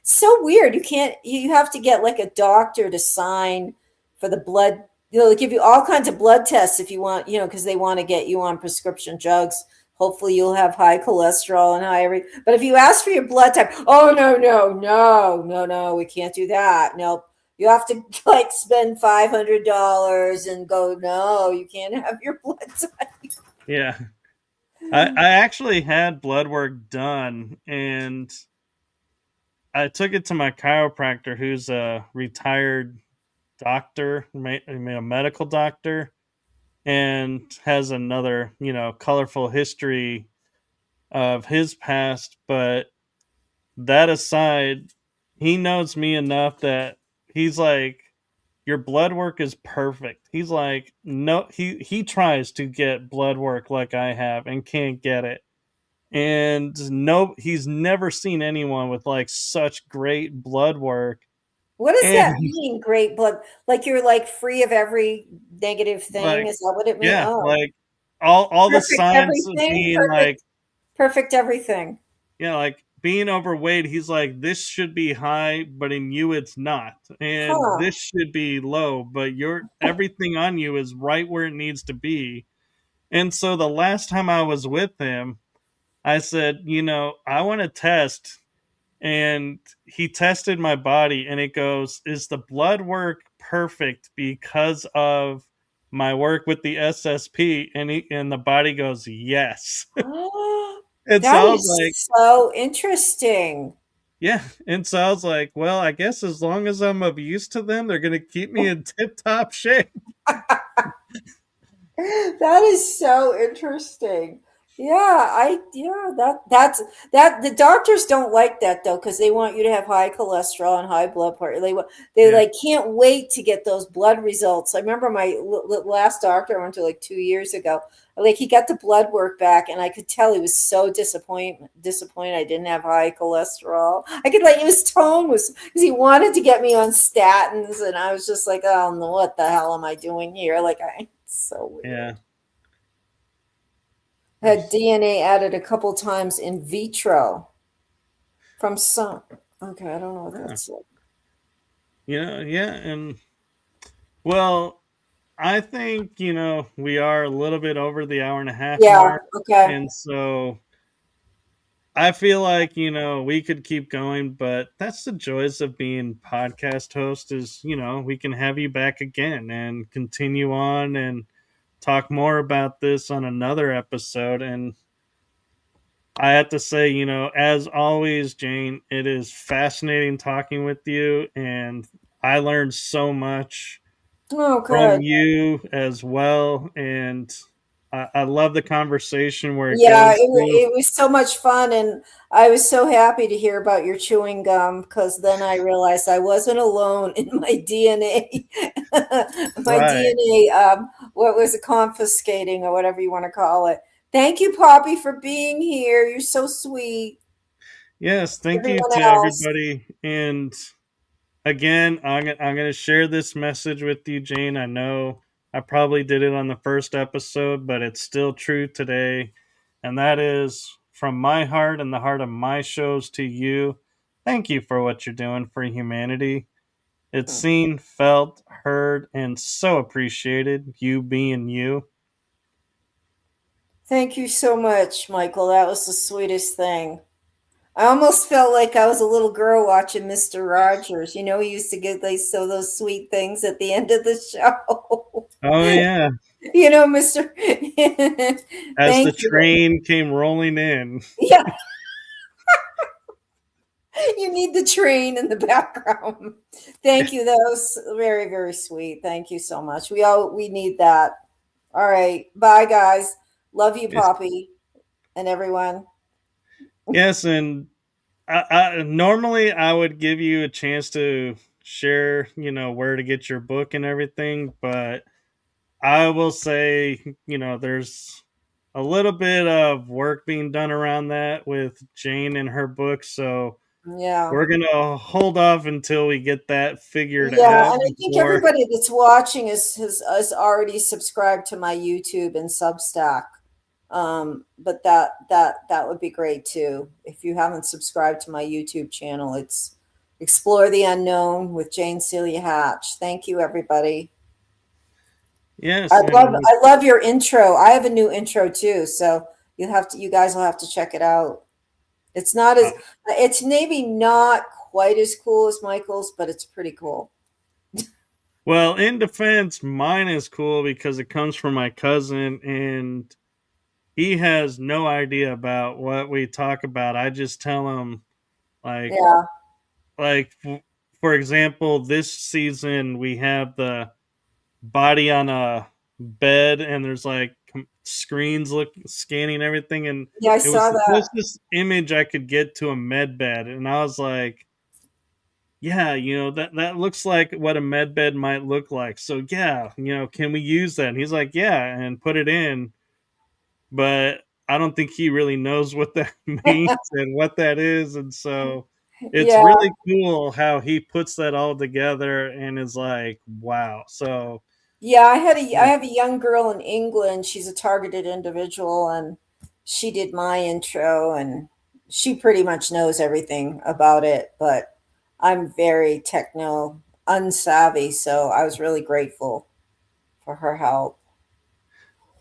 So weird. You can't, you have to get like a doctor to sign for the blood. They'll give you all kinds of blood tests if you want, because they want to get you on prescription drugs. Hopefully you'll have high cholesterol and high every. But if you ask for your blood type, oh no, no, no, no, no, we can't do that. Nope. You have to like spend $500 and go, no, you can't have your blood type. Yeah. I actually had blood work done and I took it to my chiropractor who's a retired doctor, a medical doctor, and has another, colorful history of his past. But that aside, he knows me enough that he's like, your blood work is perfect. He's like, no, he tries to get blood work like I have and can't get it. And no, he's never seen anyone with like such great blood work. What does And that mean, great blood? Like you're like free of every negative thing? like, Is that what it means? yeah, Oh, like all the perfect signs of everything. being like, Perfect, perfect everything. like being overweight, he's like, this should be high, but in you it's not. And Huh. this should be low, but your everything on you is right where it needs to be. And so the last time I was with him, I said, I want to test. And he tested my body and it goes, is the blood work perfect because of my work with the SSP? And the body goes, yes. And so That I was like, is so interesting. yeah. And so I was like, well, I guess as long as I'm of use to them, they're going to keep me in tip top shape. That is so interesting. Yeah, that's the doctors don't like that though because they want you to have high cholesterol and high blood pressure. They Yeah. like can't wait to get those blood results. I remember my last doctor I went to like 2 years ago. Like he got the blood work back, and I could tell he was so disappointed I didn't have high cholesterol. I could like his tone was because he wanted to get me on statins, and I was just like, oh no, what the hell am I doing here? So weird. Yeah. Had DNA added a couple times in vitro from some. Okay, I don't know what Yeah. that's like. Yeah. And well, I think, we are a little bit over the hour and a half Yeah, mark. okay. And so I feel like, we could keep going, but that's the joys of being podcast host is, we can have you back again and continue on and talk more about this on another episode. And I have to say, as always, Jane, it is fascinating talking with you. And I learned so much Oh, from good. you as well. And I love the conversation where it Yeah, goes through. it was so much fun, and I was so happy to hear about your chewing gum because then I realized I wasn't alone in my DNA. My Right. DNA, what was it, confiscating or whatever you want to call it. Thank you, Poppy, for being here. You're so sweet. Yes. Thank you Everyone to else. everybody. And again, I'm going to share this message with you, Jane. I know I probably did it on the first episode, but it's still true today. And that is from my heart and the heart of my shows to you. Thank you for what you're doing for humanity. It's seen, felt, heard, and so appreciated, you being you. Thank you so much, Michael. That was the sweetest thing. I almost felt like I was a little girl watching Mr. Rogers. You know, he used to get those sweet things at the end of the show. Oh, yeah. You know, Mr. As the Thank you. train came rolling in. Yeah, you need the train in the background. Thank you. That was very, very sweet. Thank you so much. We need that. All right. Bye, guys. Love you, Yes, Poppy, and everyone. yes, and normally I would give you a chance to share, where to get your book and everything, but I will say, there's a little bit of work being done around that with Jane and her book, so Yeah. we're gonna hold off until we get that figured Yeah, out and I think before. everybody that's watching has already subscribed to my YouTube and Substack. But that would be great too. If you haven't subscribed to my YouTube channel, it's Explore the Unknown with Jane Celia Hatch. Thank you, everybody. Yes, and I love your intro. I have a new intro too, so you guys will have to check it out. It's not as it's maybe not quite as cool as Michael's, but it's pretty cool. well, in defense, mine is cool because it comes from my cousin, and he has no idea about what we talk about. I just tell him, like, Yeah. like for example, this season we have the body on a bed, and there's like screens scanning everything, and Yeah, I it was saw the that. closest image I could get to a med bed, and I was like, yeah, that looks like what a med bed might look like. So yeah, can we use that? And he's like, yeah, and put it in. But I don't think he really knows what that means and what that is. And so it's Yeah. really cool how he puts that all together and is like, wow. So Yeah, I have a young girl in England. She's a targeted individual, and she did my intro, and she pretty much knows everything about it, but I'm very techno unsavvy, so I was really grateful for her help.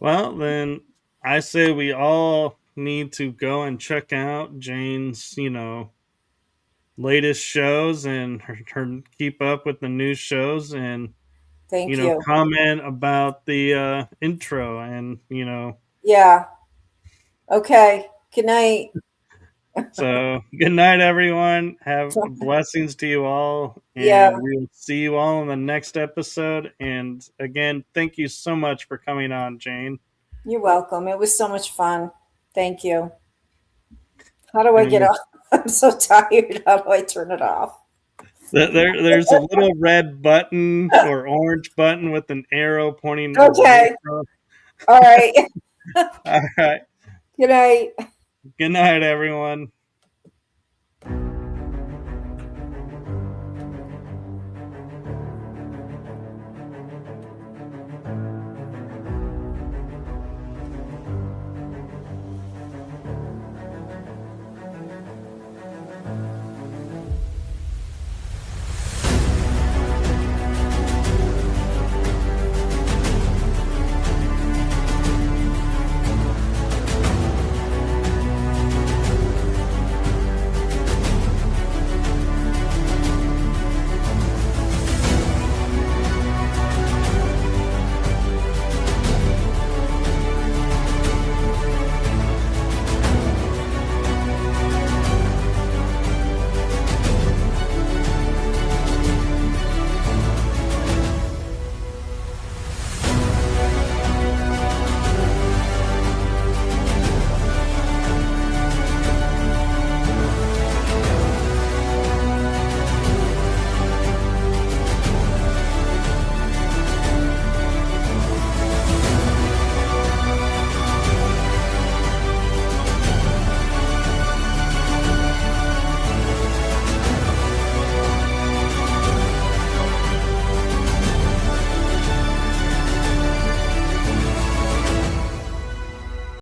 well, then I say we all need to go and check out Jane's, latest shows and her keep up with the new shows and Thank you. comment about the intro and Yeah. Okay. Good night. so good night everyone, have blessings to you all, Yeah, and we'll see you all in the next episode. And again, thank you so much for coming on, Jane. you're welcome. It was so much fun. Thank you. How do I get And off? I'm so tired. How do I turn it off? there's a little red button or orange button with an arrow pointing away Okay. from. All right. All right, Good night. good night everyone.